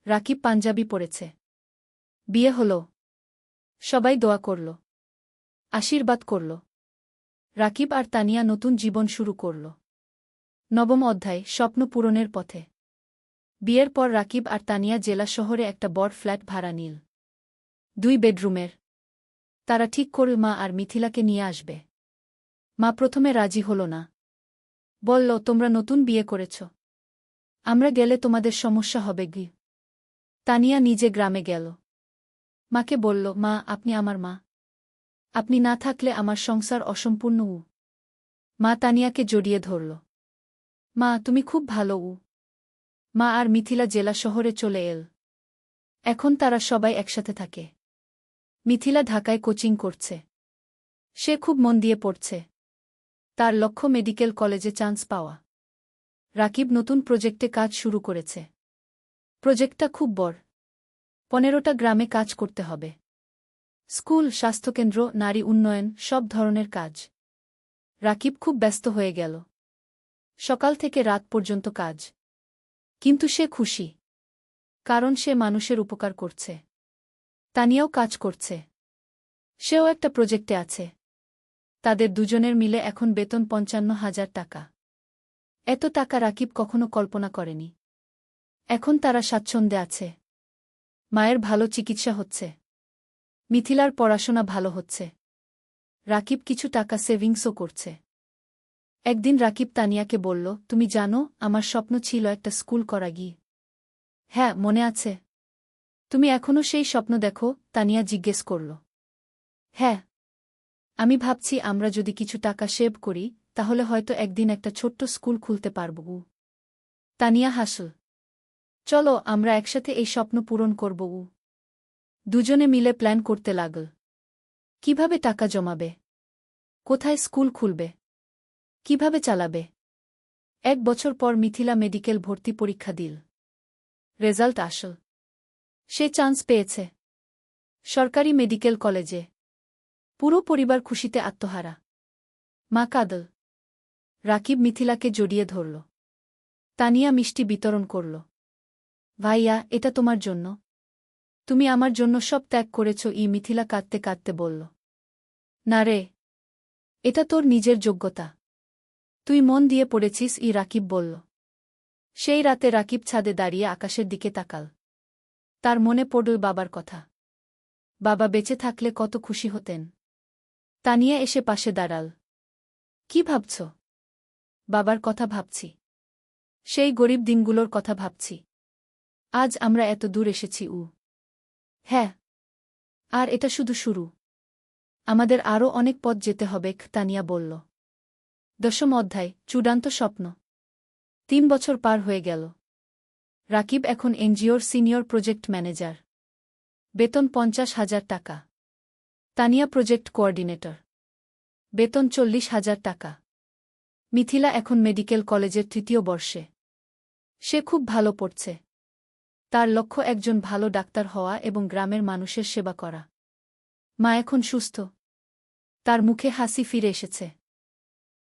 রাকিব পাঞ্জাবি পরেছে। বিয়ে হল। সবাই দোয়া করল। আশীর্বাদ করল। রাকিব আর তানিয়া নতুন জীবন শুরু করল। নবম অধ্যায়, স্বপ্ন পূরণের পথে। বিয়ের পর রাকিব আর তানিয়া জেলা শহরে একটা বড় ফ্ল্যাট ভাড়া নিল। 2 বেডরুমের। তারা ঠিক করল মা আর মিথিলাকে নিয়ে আসবে। মা প্রথমে রাজি হল না। বলল, তোমরা নতুন বিয়ে করেছ, আমরা গেলে তোমাদের সমস্যা হবে গি। তানিয়া নিজে গ্রামে গেল। মাকে বলল, মা, আপনি আমার মা। আপনি না থাকলে আমার সংসার অসম্পূর্ণ। মা তানিয়াকে জড়িয়ে ধরল। মা, তুমি খুব ভালো। মা আর মিথিলা জেলা শহরে চলে এল। এখন তারা সবাই একসাথে থাকে। মিথিলা ঢাকায় কোচিং করছে। সে খুব মন দিয়ে পড়ছে। তার লক্ষ্য মেডিকেল কলেজে চান্স পাওয়া। রাকিব নতুন প্রজেক্টে কাজ শুরু করেছে। প্রজেক্টটা খুব বড়। 15টা গ্রামে কাজ করতে হবে। স্কুল, স্বাস্থ্যকেন্দ্র, নারী উন্নয়ন, সব ধরনের কাজ। রাকিব খুব ব্যস্ত হয়ে গেল। সকাল থেকে রাত পর্যন্ত কাজ। কিন্তু সে খুশি। কারণ সে মানুষের উপকার করছে। তানিয়াও কাজ করছে। সেও একটা প্রজেক্টে আছে। তাদের দুজনের মিলে এখন বেতন 55,000 টাকা। এত টাকা রাকিব কখনো কল্পনা করেনি। এখন তারা স্বাচ্ছন্দ্যে আছে। মায়ের ভালো চিকিৎসা হচ্ছে। মিথিলার পড়াশোনা ভালো হচ্ছে। রাকিব কিছু টাকা সেভিংসও করছে। একদিন রাকিব তানিয়াকে বলল, তুমি জানো, আমার স্বপ্ন ছিল একটা স্কুল করা গিয়ে। হ্যাঁ, মনে আছে। তুমি এখনও সেই স্বপ্ন দেখো? তানিয়া জিজ্ঞেস করল। হ্যাঁ, আমি ভাবছি আমরা যদি কিছু টাকা সেভ করি, তাহলে হয়তো একদিন একটা ছোট্ট স্কুল খুলতে পারব। তানিয়া হাসল। চলো, আমরা একসাথে এই স্বপ্ন পূরণ করব। দুজনে মিলে প্ল্যান করতে লাগল। কিভাবে টাকা জমাবে? কোথায় স্কুল খুলবে? কিভাবে চালাবে? 1 বছর পর মিথিলা মেডিকেল ভর্তি পরীক্ষা দিল। রেজাল্ট আসল। সে চান্স পেয়েছে সরকারি মেডিকেল কলেজে। পুরো পরিবার খুশিতে আত্মহারা। মা কাঁদল। রাকিব মিথিলাকে জড়িয়ে ধরল। তানিয়া মিষ্টি বিতরণ করল। ভাইয়া, এটা তোমার জন্য। তুমি আমার জন্য সব ত্যাগ করেছ। মিথিলা কাঁদতে কাঁদতে বলল। না রে, এটা তোর নিজের যোগ্যতা। তুই মন দিয়ে পড়েছিস। রাকিব বলল। সেই রাতে রাকিব ছাদে দাঁড়িয়ে আকাশের দিকে তাকাল। তার মনে পড়ল বাবার কথা। বাবা বেঁচে থাকলে কত খুশি হতেন। তানিয়া এসে পাশে দাঁড়াল। কি ভাবছ? বাবার কথা ভাবছি। সেই গরিব দিনগুলোর কথা ভাবছি। আজ আমরা এত দূর এসেছি। হ্যাঁ, আর এটা শুধু শুরু। আমাদের আরও অনেক পথ যেতে হবে। তানিয়া বলল। 10ম অধ্যায়, চূড়ান্ত স্বপ্ন। 3 বছর পার হয়ে গেল। রাকিব এখন এনজিওর সিনিয়র প্রজেক্ট ম্যানেজার। বেতন 50,000 টাকা। Tania project coordinator. বেতন 40,000 টাকা। মিথিলা এখন মেডিকেল কলেজের 3য় বর্ষে। সে খুব ভালো পড়ছে। তার লক্ষ্য একজন ভালো ডাক্তার হওয়া এবং গ্রামের মানুষের সেবা করা। মা এখন সুস্থ। তার মুখে হাসি ফিরে এসেছে।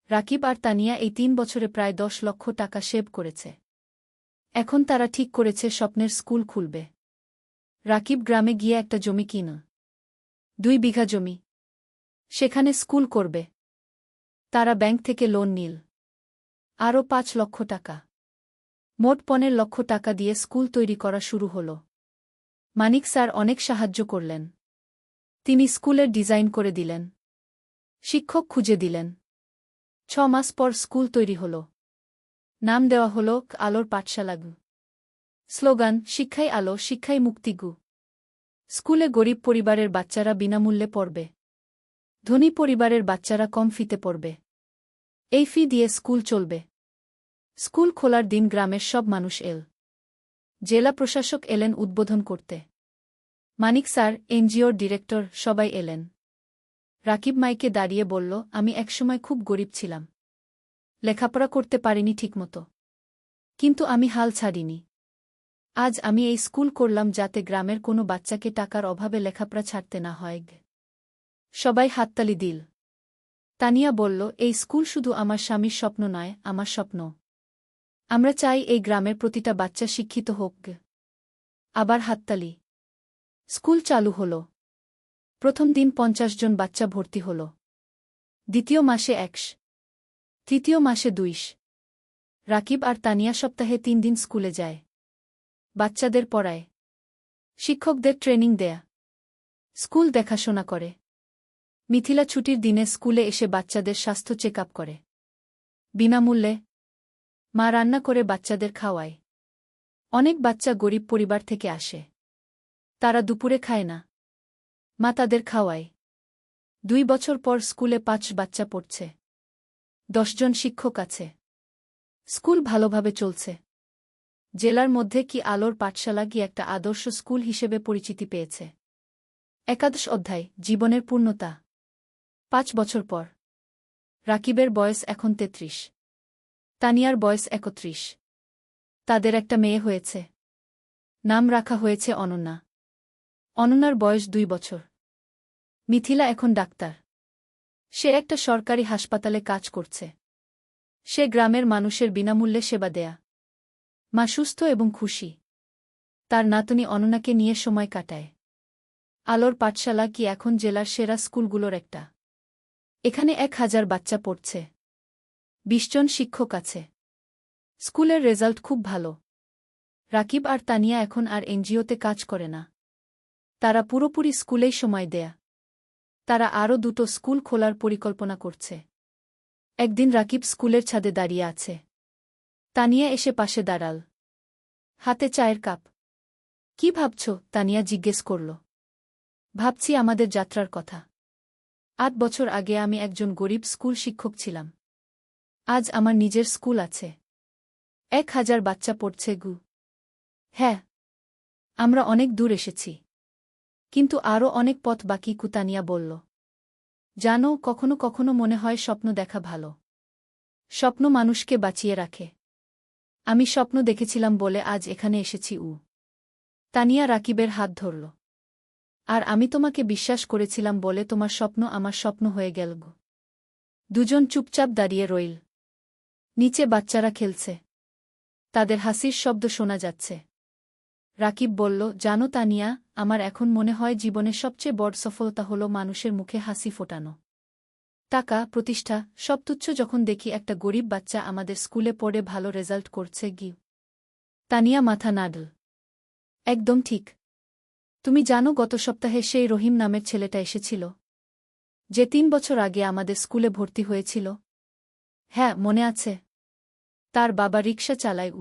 রাকিব আর তানিয়া এই 3 বছরে প্রায় 10 লক্ষ টাকা সেভ করেছে। এখন তারা ঠিক করেছে স্বপ্নের স্কুল খুলবে। রাকিব গ্রামে গিয়ে একটা জমি কিন। 2 বিঘা জমি। সেখানে স্কুল করবে। তারা ব্যাংক থেকে লোন নিল। আরও 5 লক্ষ টাকা। মোট 15 লক্ষ টাকা দিয়ে স্কুল তৈরি করা শুরু হল। মানিক স্যার অনেক সাহায্য করলেন। তিনি স্কুলের ডিজাইন করে দিলেন। শিক্ষক খুঁজে দিলেন। 6 মাস পর স্কুল তৈরি হল। নাম দেওয়া হল আলোর পাঠশালা। স্লোগান, শিক্ষাই আলো, শিক্ষাই মুক্তি। স্কুলে গরিব পরিবারের বাচ্চারা বিনামূল্যে পড়বে। ধনী পরিবারের বাচ্চারা কম ফিতে পড়বে। এই ফি দিয়ে স্কুল চলবে। স্কুল খোলার দিন গ্রামের সব মানুষ এল। জেলা প্রশাসক এলেন উদ্বোধন করতে। মানিক স্যার, এনজিওর ডিরেক্টর, সবাই এলেন। রাকিব মাইকে দাঁড়িয়ে বলল, আমি একসময় খুব গরিব ছিলাম। লেখাপড়া করতে পারিনি ঠিকমতো। কিন্তু আমি হাল ছাড়িনি। আজ আমি এই স্কুল করলাম যাতে গ্রামের কোনো বাচ্চাকে টাকার অভাবে লেখাপড়া ছাড়তে না হয়। সবাই হাততালি দিল। তানিয়া বলল, এই স্কুল শুধু আমার স্বামীর স্বপ্ন নয়, আমার স্বপ্ন। আমরা চাই এই গ্রামের প্রতিটা বাচ্চা শিক্ষিত হোক। আবার হাততালি। স্কুল চালু হল। প্রথম দিন 50 জন বাচ্চা ভর্তি হল। দ্বিতীয় মাসে 100। তৃতীয় মাসে 200। রাকিব আর তানিয়া সপ্তাহে 3 দিন স্কুলে যায়। বাচ্চাদের পড়ায়। শিক্ষকদের ট্রেনিং দেয়া। স্কুল দেখাশোনা করে। মিথিলা ছুটির দিনে স্কুলে এসে বাচ্চাদের স্বাস্থ্য চেক আপ করে বিনামূল্যে। মা রান্না করে বাচ্চাদের খাওয়ায়। অনেক বাচ্চা গরিব পরিবার থেকে আসে। তারা দুপুরে খায় না। মা তাদের খাওয়ায়। 2 বছর পর স্কুলে 5 বাচ্চা পড়ছে। 10 জন শিক্ষক আছে। স্কুল ভালোভাবে চলছে। জেলার মধ্যে কি আলোর পাঠশালা কি একটা আদর্শ স্কুল হিসেবে পরিচিতি পেয়েছে। একাদশ অধ্যায় জীবনের পূর্ণতা। 5 বছর পর রাকিবের বয়স এখন 33। তানিয়ার বয়স 31। তাদের একটা মেয়ে হয়েছে। নাম রাখা হয়েছে অনন্যা। অনন্যার বয়স 2 বছর। মিথিলা এখন ডাক্তার। সে একটা সরকারি হাসপাতালে কাজ করছে। সে গ্রামের মানুষের বিনামূল্যে সেবা দেয়া। মা সুস্থ এবং খুশি। তার নাতনি অনন্যাকে নিয়ে সময় কাটায়। আলোর পাঠশালা কি এখন জেলার সেরা স্কুলগুলোর একটা। এখানে 1000 বাচ্চা পড়ছে। 20 জন শিক্ষক আছে। স্কুলের রেজাল্ট খুব ভালো। রাকিব আর তানিয়া এখন আর এনজিওতে কাজ করে না। তারা পুরোপুরি স্কুলেই সময় দেয়া। তারা আরও 2টো স্কুল খোলার পরিকল্পনা করছে। একদিন রাকিব স্কুলের ছাদে দাঁড়িয়ে আছে। তানিয়া এসে পাশে দাঁড়াল। হাতে চায়ের কাপ। কি ভাবছ? তানিয়া জিজ্ঞেস করল। ভাবছি আমাদের যাত্রার কথা। 8 বছর আগে আমি একজন গরিব স্কুল শিক্ষক ছিলাম। আজ আমার নিজের স্কুল আছে। 1000 বাচ্চা পড়ছে গু। হ্যাঁ, আমরা অনেক দূর এসেছি। কিন্তু আরও অনেক পথ বাকি, তানিয়া বলল। জানো, কখনো কখনো মনে হয় স্বপ্ন দেখা ভালো। স্বপ্ন মানুষকে বাঁচিয়ে রাখে। আমি স্বপ্ন দেখেছিলাম বলে আজ এখানে এসেছি। তানিয়া রাকিবের হাত ধরল। আর আমি তোমাকে বিশ্বাস করেছিলাম বলে তোমার স্বপ্ন আমার স্বপ্ন হয়ে গেল। দুজন চুপচাপ দাঁড়িয়ে রইল। নিচে বাচ্চারা খেলছে। তাদের হাসির শব্দ শোনা যাচ্ছে। রাকিব বলল, জানো তানিয়া, আমার এখন মনে হয় জীবনের সবচেয়ে বড় সফলতা হলো মানুষের মুখে হাসি ফোটানো। টাকা, প্রতিষ্ঠা সব তুচ্ছ যখন দেখি একটা গরিব বাচ্চা আমাদের স্কুলে পড়ে ভালো রেজাল্ট করছে। তানিয়া মাথা নাড়ল। একদম ঠিক। তুমি জানো, গত সপ্তাহে সেই রহিম নামের ছেলেটা এসেছিল, যে 3 বছর আগে আমাদের স্কুলে ভর্তি হয়েছিল। হ্যাঁ, মনে আছে। তার বাবা রিকশা চালায়।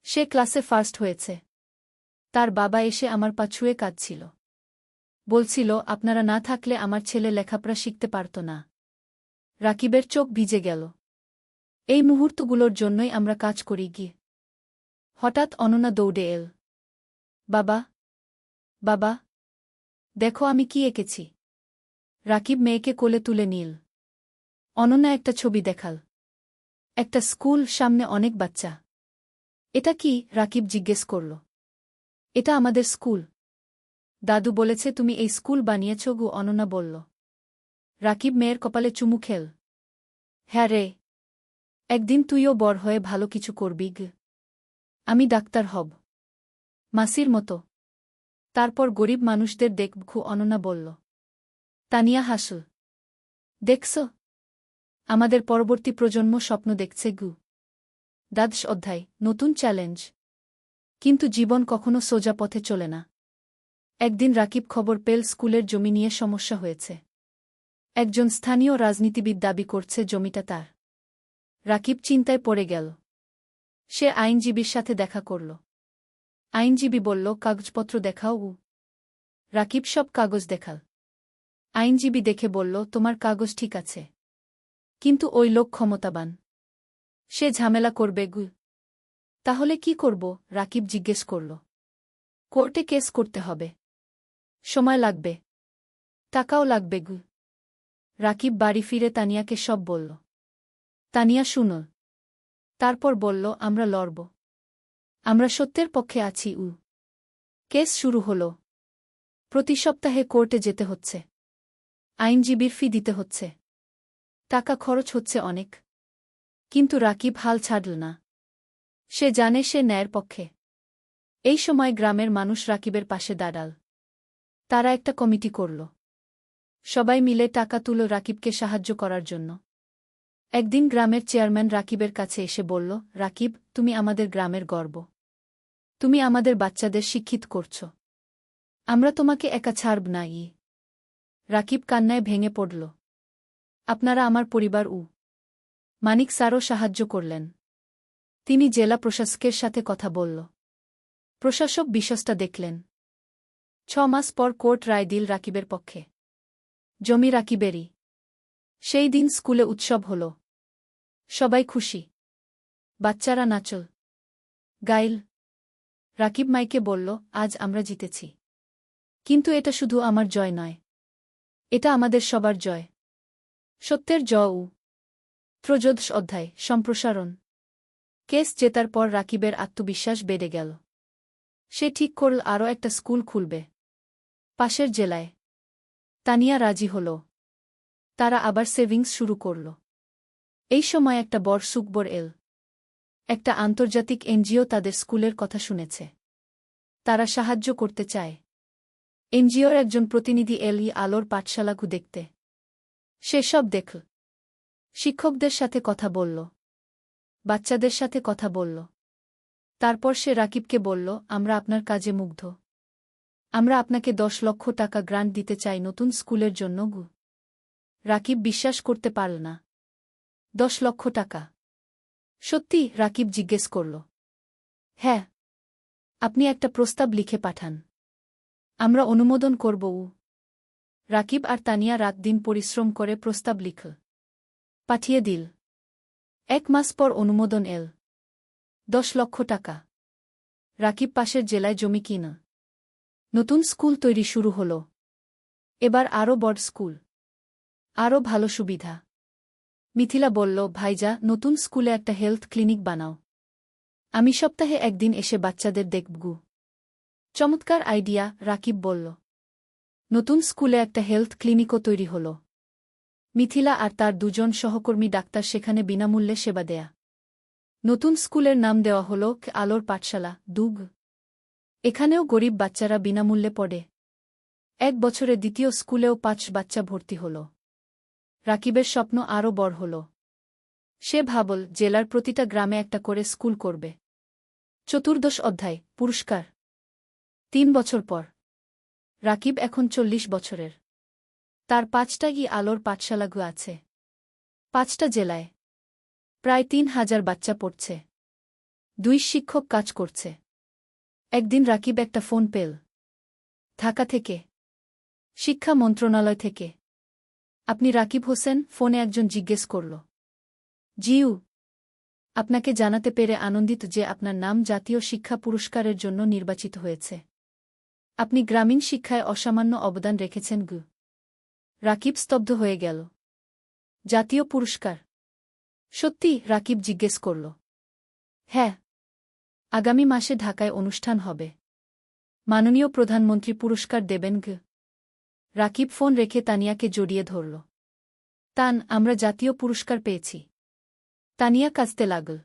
সে ক্লাসে ফার্স্ট হয়েছে। তার বাবা এসে আমার পা ছুঁয়ে কাঁদছিল। বলছিল, আপনারা না থাকলে আমার ছেলে লেখাপড়া শিখতে পারত না। রাকিবের চোখ ভিজে গেল। এই মুহূর্তগুলোর জন্যই আমরা কাজ করি। হঠাৎ অনন্যা দৌড়ে এল। বাবা, বাবা, দেখো আমি কি এঁকেছি। রাকিব মেয়েকে কোলে তুলে নিল। অনন্যা একটা ছবি দেখাল। একটা স্কুল, সামনে অনেক বাচ্চা। এটা কি? রাকিব জিজ্ঞেস করল। এটা আমাদের স্কুল। দাদু বলেছে তুমি এই স্কুল বানিয়েছ। অনন্যা বলল। রাকিব মেয়ের কপালে চুমু খেল। হ্যাঁ রে, একদিন তুইও বড় হয়ে ভালো কিছু করবি। আমি ডাক্তার হব, মাসির মতো। তারপর গরিব মানুষদের দেখব। অনন্যা বলল। তানিয়া হাসল। দেখছ, আমাদের পরবর্তী প্রজন্ম স্বপ্ন দেখছে। দ্বাদশ অধ্যায় নতুন চ্যালেঞ্জ। কিন্তু জীবন কখনো সোজা পথে চলে না। একদিন রাকিব খবর পেল স্কুলের জমি নিয়ে সমস্যা হয়েছে। একজন স্থানীয় রাজনীতিবিদ দাবি করছে জমিটা তার। রাকিব চিন্তায় পড়ে গেল। সে আইনজীবীর সাথে দেখা করল। আইনজীবী বলল, কাগজপত্র দেখাও। রাকিব সব কাগজ দেখাল। আইনজীবী দেখে বলল, তোমার কাগজ ঠিক আছে, কিন্তু ওই লোক ক্ষমতাবান। সে ঝামেলা করবে। তাহলে কি করব? রাকিব জিজ্ঞেস করল। কোর্টে কেস করতে হবে। সময় লাগবে, টাকাও লাগবে। রাকিব বাড়ি ফিরে তানিয়াকে সব বলল। তানিয়া শুনল। তারপর বলল, আমরা লড়ব। আমরা সত্যের পক্ষে আছি। কেস শুরু হল। প্রতি সপ্তাহে কোর্টে যেতে হচ্ছে। আইনজীবীর ফি দিতে হচ্ছে। টাকা খরচ হচ্ছে অনেক। কিন্তু রাকিব হাল ছাড়ল না। সে জানে সে ন্যায়ের পক্ষে। এই সময় গ্রামের মানুষ রাকিবের পাশে দাঁড়াল। তারা একটা কমিটি করল। সবাই মিলে টাকা তুলল রাকিবকে সাহায্য করার জন্য। একদিন গ্রামের চেয়ারম্যান রাকিবের কাছে এসে বলল, রাকিব, তুমি আমাদের গ্রামের গর্ব। তুমি আমাদের বাচ্চাদের শিক্ষিত করছ। আমরা তোমাকে একা ছাড়ব না। রাকিব কান্নায় ভেঙে পড়ল। আপনারা আমার পরিবার। মানিক স্যারও সাহায্য করলেন। তিনি জেলা প্রশাসকের সাথে কথা বলল। প্রশাসক বিষয়টা দেখলেন। 6 মাস পর কোর্ট রায় দিল রাকিবের পক্ষে। জমি রাকিবেরই। সেই দিন স্কুলে উৎসব হল। সবাই খুশি। বাচ্চারা নাচল, গাইল। রাকিব মাইকে বলল, আজ আমরা জিতেছি। কিন্তু এটা শুধু আমার জয় নয়, এটা আমাদের সবার জয়। সত্যের জয়। ত্রয়োদশ অধ্যায়, সম্প্রসারণ। কেস জেতার পর রাকিবের আত্মবিশ্বাস বেড়ে গেল। সে ঠিক করল আরও একটা স্কুল খুলবে, পাশের জেলায়। তানিয়া রাজি হল। তারা আবার সেভিংস শুরু করল। এই সময় একটা বড় সুখবর এল। একটা আন্তর্জাতিক এনজিও তাদের স্কুলের কথা শুনেছে। তারা সাহায্য করতে চায়। এনজিওর একজন প্রতিনিধি এল আলোর পাঠশালাগু দেখতে। সে সব দেখল। শিক্ষকদের সাথে কথা বলল, বাচ্চাদের সাথে কথা বলল। তারপর সে রাকিবকে বলল, আমরা আপনার কাজে মুগ্ধ। আমরা আপনাকে 10 লক্ষ টাকা গ্রান্ট দিতে চাই নতুন স্কুলের জন্য। রাকিব বিশ্বাস করতে পারল না। 10 লক্ষ টাকা? সত্যি? রাকিব জিজ্ঞেস করল। হ্যাঁ। আপনি একটা প্রস্তাব লিখে পাঠান, আমরা অনুমোদন করব। রাকিব আর তানিয়া রাত দিন পরিশ্রম করে প্রস্তাব লিখল, পাঠিয়ে দিল। 1 মাস পর অনুমোদন এল। 10 লক্ষ টাকা। রাকিব পাশের জেলায় জমি কিনা। নতুন স্কুল তৈরি শুরু হল। এবার আরও বড় স্কুল, আরও ভালো সুবিধা। মিথিলা বলল, ভাইজা, নতুন স্কুলে একটা হেলথ ক্লিনিক বানাও। আমি সপ্তাহে একদিন এসে বাচ্চাদের দেখব। চমৎকার আইডিয়া, রাকিব বলল। নতুন স্কুলে একটা হেলথ ক্লিনিকও তৈরি হল। মিথিলা আর তার 2 জন সহকর্মী ডাক্তার সেখানে বিনামূল্যে সেবা দেয়া। নতুন স্কুলের নাম দেওয়া হল আলোর পাঠশালা, দুগ। এখানেও গরিব বাচ্চারা বিনামূল্যে পড়ে। 1 বছরে দ্বিতীয় স্কুলেও 5 বাচ্চা ভর্তি হল। রাকিবের স্বপ্ন আরও বড় হল। সে ভাবল জেলার প্রতিটা গ্রামে একটা করে স্কুল করবে। চতুর্দশ অধ্যায়, পুরস্কার। 3 বছর পর। রাকিব এখন 40 বছরের। তার 5টা আলোর পাঠশালাগু আছে। 5টা জেলায়। প্রায় 3000 বাচ্চা পড়ছে। 2 শিক্ষক কাজ করছে। একদিন রাকিব একটা ফোন পেল। ঢাকা থেকে। শিক্ষা মন্ত্রণালয় থেকে। আপনি রাকিব হোসেন? ফোনে একজন জিজ্ঞেস করল। জিউ। আপনাকে জানাতে পেরে আনন্দিত যে আপনার নাম জাতীয় শিক্ষা পুরস্কারের জন্য নির্বাচিত হয়েছে। আপনি গ্রামীণ শিক্ষায় অসামান্য অবদান রেখেছেন। রাকিব স্তব্ধ হয়ে গেল। জাতীয় পুরস্কার? সত্যি? রাকিব জিজ্ঞেস করল। হ্যাঁ। আগামী মাসে ঢাকায় অনুষ্ঠান হবে। মাননীয় প্রধানমন্ত্রী পুরস্কার দেবেন। রাকিব ফোন রেখে তানিয়াকে জড়িয়ে ধরল। তান, আমরা জাতীয় পুরস্কার পেয়েছি। তানিয়া কাঁদতে লাগল।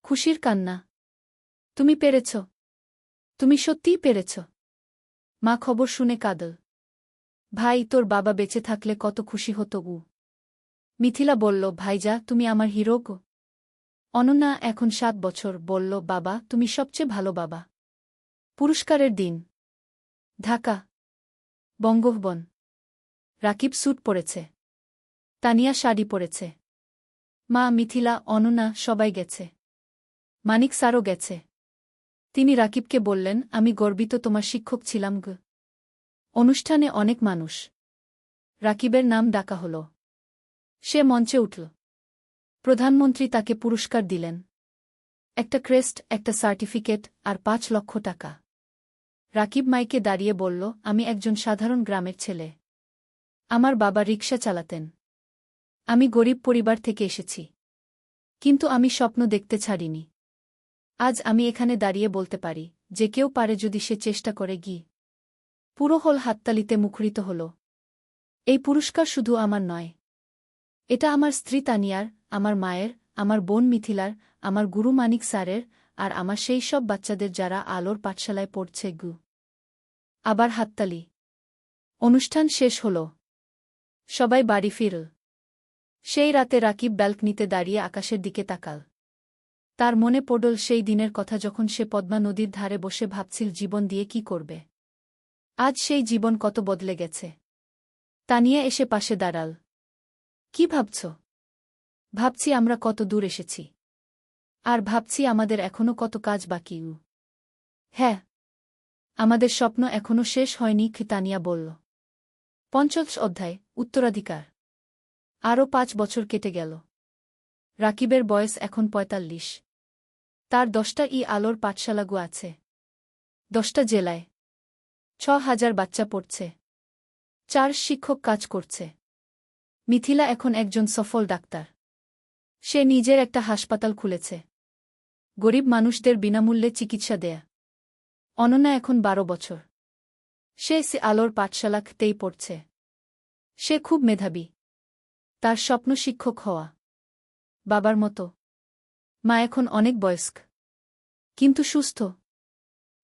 খুশির কান্না। তুমি পেরেছ। তুমি সত্যিই পেরেছ। মা খবর শুনে কাঁদল। ভাই, তোর বাবা বেঁচে থাকলে কত খুশি হতো। মিথিলা বলল, ভাইজা, তুমি আমার হিরো গো। অনন্যা, এখন 7 বছর, বলল, বাবা, তুমি সবচেয়ে ভালো বাবা। পুরস্কারের দিন। ঢাকা, বঙ্গভবন। রাকিব স্যুট পরেছে। তানিয়া শাড়ি পরেছে। মা, মিথিলা, অনন্যা সবাই গেছে। মানিক স্যারও গেছে। তিনি রাকিবকে বললেন, আমি গর্বিত তোমার শিক্ষক ছিলাম। অনুষ্ঠানে অনেক মানুষ। রাকিবের নাম ডাকা হল। সে মঞ্চে উঠল। প্রধানমন্ত্রী তাকে পুরস্কার দিলেন। একটা ক্রেস্ট, একটা সার্টিফিকেট আর 5 লক্ষ টাকা। রাকিব মাইকে দাঁড়িয়ে বলল, আমি একজন সাধারণ গ্রামের ছেলে। আমার বাবা রিকশা চালাতেন। আমি গরিব পরিবার থেকে এসেছি। কিন্তু আমি স্বপ্ন দেখতে ছাড়িনি। আজ আমি এখানে দাঁড়িয়ে বলতে পারি, যে কেউ পারে যদি সে চেষ্টা করে। পুরো হল হাততালিতে মুখরিত হল। এই পুরস্কার শুধু আমার নয়। এটা আমার স্ত্রী তানিয়ার, আমার মায়ের, আমার বোন মিথিলার, আমার গুরু মানিক স্যারের, আর আমার সেই সব বাচ্চাদের যারা আলোর পাঠশালায় পড়ছে। আবার হাততালি। অনুষ্ঠান শেষ হল। সবাই বাড়ি ফিরল। সেই রাতে রাকিব ব্যালকনিতে দাঁড়িয়ে আকাশের দিকে তাকাল। তার মনে পড়ল সেই দিনের কথা যখন সে পদ্মা নদীর ধারে বসে ভাবছিল জীবন দিয়ে কি করবে। আজ সেই জীবন কত বদলে গেছে। তানিয়া এসে পাশে দাঁড়াল। কি ভাবছ? ভাবছি আমরা কত দূর এসেছি। আর ভাবছি আমাদের এখনো কত কাজ বাকি। হ্যাঁ, আমাদের স্বপ্ন এখনো শেষ হয়নি, তানিয়া বলল। ৫০ অধ্যায়, উত্তরাধিকার। আরও ৫ বছর কেটে গেল। রাকিবের বয়স এখন ৪৫। তার ১০টা আলোর পাঠশালাগু আছে। ১০টা জেলায় ৬,০০০ বাচ্চা পড়ছে। ৪ শিক্ষক কাজ করছে। মিথিলা এখন একজন সফল ডাক্তার। সে নিজের একটা হাসপাতাল খুলেছে। গরিব মানুষদের বিনামূল্যে চিকিৎসা দেয়া। অনন্যা এখন ১২ বছর। সে আলোর পাঠশালাতেই পড়ছে। সে খুব মেধাবী। তার স্বপ্ন শিক্ষক হওয়া। বাবার মতো। মা এখন অনেক বয়স্ক, কিন্তু সুস্থ।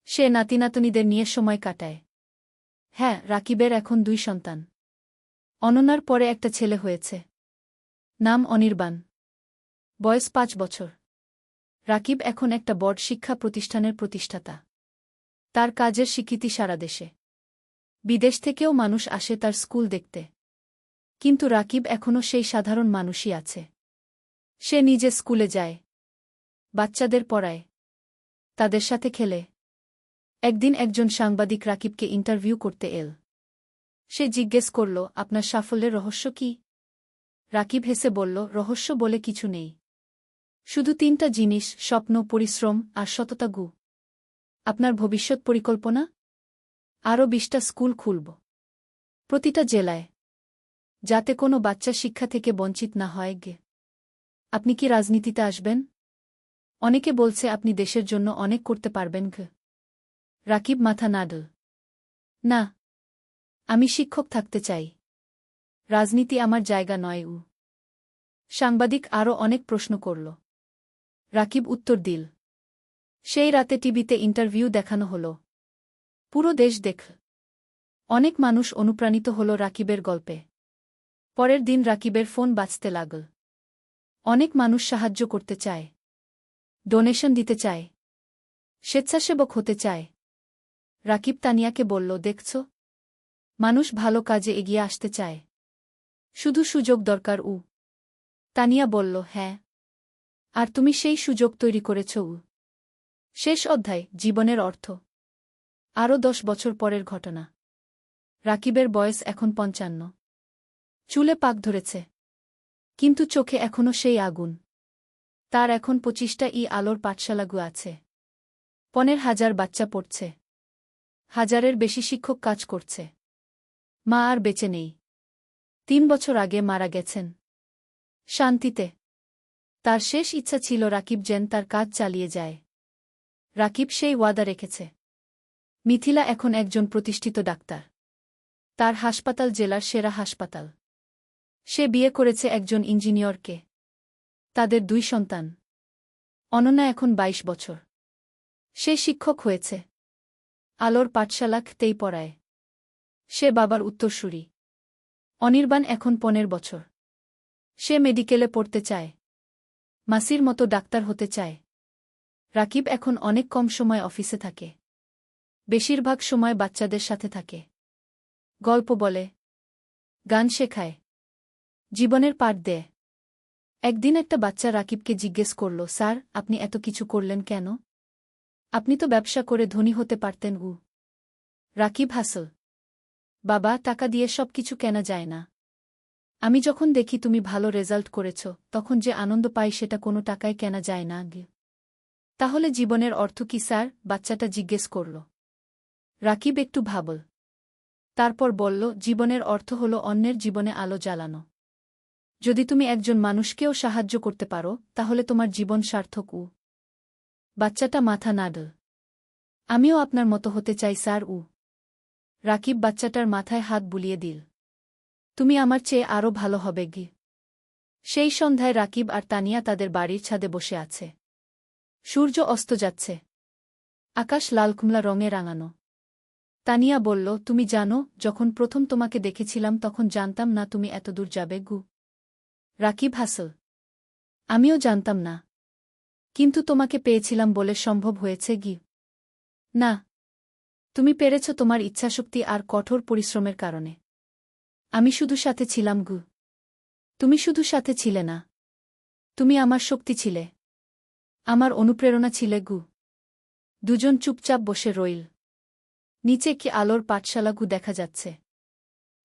সে নাতিনাতনীদের নিয়ে সময় কাটায়। হ্যাঁ, রাকিবের এখন ২ সন্তান। অনন্যার পরে একটা ছেলে হয়েছে। নাম অনির্বাণ। বয়স ৫ বছর। রাকিব এখন একটা বড় শিক্ষা প্রতিষ্ঠানের প্রতিষ্ঠাতা। তার কাজের স্বীকৃতি সারা দেশে। বিদেশ থেকেও মানুষ আসে তার স্কুল দেখতে। কিন্তু রাকিব এখনও সেই সাধারণ মানুষই আছে। সে নিজে স্কুলে যায়, বাচ্চাদের পড়ায়, তাদের সাথে খেলে। একদিন একজন সাংবাদিক রাকিবকে ইন্টারভিউ করতে এল। সে জিজ্ঞেস করল, আপনার সাফল্যের রহস্য কি? রাকিব হেসে বলল, রহস্য বলে কিছু নেই। শুধু ৩টা জিনিস, স্বপ্ন, পরিশ্রম আর সততা। আপনার ভবিষ্যৎ পরিকল্পনা? আরও ২০টা স্কুল খুলব, প্রতিটা জেলায়, যাতে কোনো বাচ্চা শিক্ষা থেকে বঞ্চিত না হয়। আপনি কি রাজনীতিতে আসবেন? অনেকে বলছে আপনি দেশের জন্য অনেক করতে পারবেন। রাকিব মাথা নাড়ল। না, আমি শিক্ষক থাকতে চাই। রাজনীতি আমার জায়গা নয়। সাংবাদিক আরও অনেক প্রশ্ন করল। রাকিব উত্তর দিল। সেই রাতে টিভিতে ইন্টারভিউ দেখানো হল। পুরো দেশ দেখল। অনেক মানুষ অনুপ্রাণিত হল রাকিবের গল্পে। পরের দিন রাকিবের ফোন বাজতে লাগল। অনেক মানুষ সাহায্য করতে চায়, ডোনেশন দিতে চায়, স্বেচ্ছাসেবক হতে চায়। রাকিব তানিয়াকে বলল, দেখছ, মানুষ ভালো কাজে এগিয়ে আসতে চায়। শুধু সুযোগ দরকার। তানিয়া বলল, হ্যাঁ। আর তুমি সেই সুযোগ তৈরি করেছ। শেষ অধ্যায়, জীবনের অর্থ। আরও ১০ বছর পরের ঘটনা। রাকিবের বয়স এখন ৫৫। চুলে পাক ধরেছে, কিন্তু চোখে এখনও সেই আগুন। তার এখন ২৫টা আলোর পাঠশালাগু আছে। ১৫,০০০ বাচ্চা পড়ছে। ১,০০০-এর বেশি শিক্ষক কাজ করছে। মা আর বেঁচে নেই। ৩ বছর আগে মারা গেছেন। শান্তিতে। তার শেষ ইচ্ছা ছিল রাকিব যেন তার কাজ চালিয়ে যায়। রাকিব সেই ওয়াদা রেখেছে। মিথিলা এখন একজন প্রতিষ্ঠিত ডাক্তার। তার হাসপাতাল জেলার সেরা হাসপাতাল। সে বিয়ে করেছে একজন ইঞ্জিনিয়রকে। তাদের ২ সন্তান। অনন্যা এখন ২২ বছর। সে শিক্ষক হয়েছে। আলোর পাঠশালাতেই পড়ায়। সে বাবার উত্তরসূরি। অনির্বাণ এখন ১৫ বছর। সে মেডিকেলে পড়তে চায়। মাসির মতো ডাক্তার হতে চায়। রাকিব এখন অনেক কম সময় অফিসে থাকে। বেশিরভাগ সময় বাচ্চাদের সাথে থাকে। গল্প বলে, গান শেখায়, জীবনের পাঠ দেয়। একদিন একটা বাচ্চা রাকিবকে জিজ্ঞেস করল, স্যার, আপনি এত কিছু করলেন কেন? আপনি তো ব্যবসা করে ধনী হতে পারতেন। রাকিব হাসল। বাবা, টাকা দিয়ে সব কিছু কেনা যায় না। আমি যখন দেখি তুমি ভালো রেজাল্ট করেছ, তখন যে আনন্দ পাই সেটা কোনো টাকায় কেনা যায় না। তাহলে জীবনের অর্থ কি স্যার? বাচ্চাটা জিজ্ঞেস করল। রাকিব একটু ভাবল। তারপর বলল, জীবনের অর্থ হল অন্যের জীবনে আলো জ্বালানো। যদি তুমি একজন মানুষকেও সাহায্য করতে পারো, তাহলে তোমার জীবন সার্থক। বাচ্চাটা মাথা নাড়ল। আমিও আপনার মতো হতে চাই স্যার। রাকিব বাচ্চাটার মাথায় হাত বুলিয়ে দিল। তুমি আমার চেয়ে আরও ভালো হবে। সেই সন্ধ্যায় রাকিব আর তানিয়া তাদের বাড়ির ছাদে বসে আছে। সূর্য অস্ত যাচ্ছে। আকাশ লালকুমলা রঙে রাঙানো। তানিয়া বলল, তুমি জানো, যখন প্রথম তোমাকে দেখেছিলাম তখন জানতাম না তুমি এত দূর যাবে। রাকিব হাসল। আমিও জানতাম না, কিন্তু তোমাকে পেয়েছিলাম বলে সম্ভব হয়েছে। না, তুমি পেরেছ তোমার ইচ্ছাশক্তি আর কঠোর পরিশ্রমের কারণে। আমি শুধু সাথে ছিলাম গু। তুমি শুধু সাথে ছিলে না। তুমি আমার শক্তি ছিলে। আমার অনুপ্রেরণা ছিলে গু। দুজন চুপচাপ বসে রইল। নিচে কি আলোর পাঠশালা গু দেখা যাচ্ছে।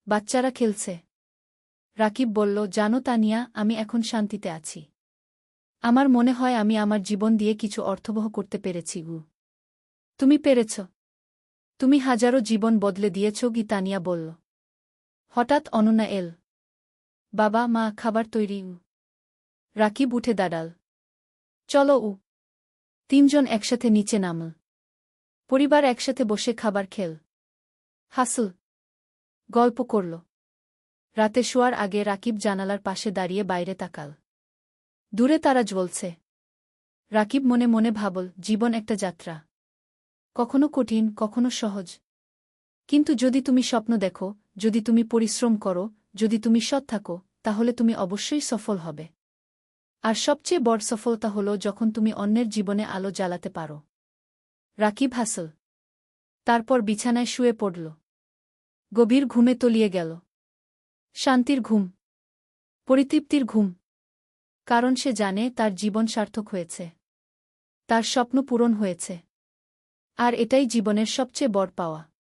বাচ্চারা খেলছে। রাকিব বলল, জানো তানিয়া, আমি এখন শান্তিতে আছি। আমার মনে হয় আমি আমার জীবন দিয়ে কিছু অর্থবহ করতে পেরেছি গু। তুমি পেরেছ। তুমি হাজারো জীবন বদলে দিয়েছ গি, তানিয়া বলল। হঠাৎ অনন্যা এল। বাবা, মা, খাবার তৈরি। রাকিব উঠে দাঁড়াল। চলো। তিনজন একসাথে নিচে নামল। পরিবার একসাথে বসে খাবার খেল। হাসল। গল্প করল। রাতে শোয়ার আগে রাকিব জানালার পাশে দাঁড়িয়ে বাইরে তাকাল। দূরে তারা জ্বলছে। রাকিব মনে মনে ভাবল, জীবন একটা যাত্রা। কখনো কঠিন, কখনো সহজ। কিন্তু যদি তুমি স্বপ্ন দেখো, যদি তুমি পরিশ্রম করো, যদি তুমি সৎ থাকো, তাহলে তুমি অবশ্যই সফল হবে। আর সবচেয়ে বড় সফলতা হল যখন তুমি অন্যের জীবনে আলো জ্বালাতে পারো। রাকিব হাসল। তারপর বিছানায় শুয়ে পড়ল। গভীর ঘুমে তলিয়ে গেল। শান্তির ঘুম। পরিতৃপ্তির ঘুম। কারণ সে জানে তার জীবন সার্থক হয়েছে। তার স্বপ্ন পূরণ হয়েছে। আর এটাই জীবনের সবচেয়ে বড় পাওয়া।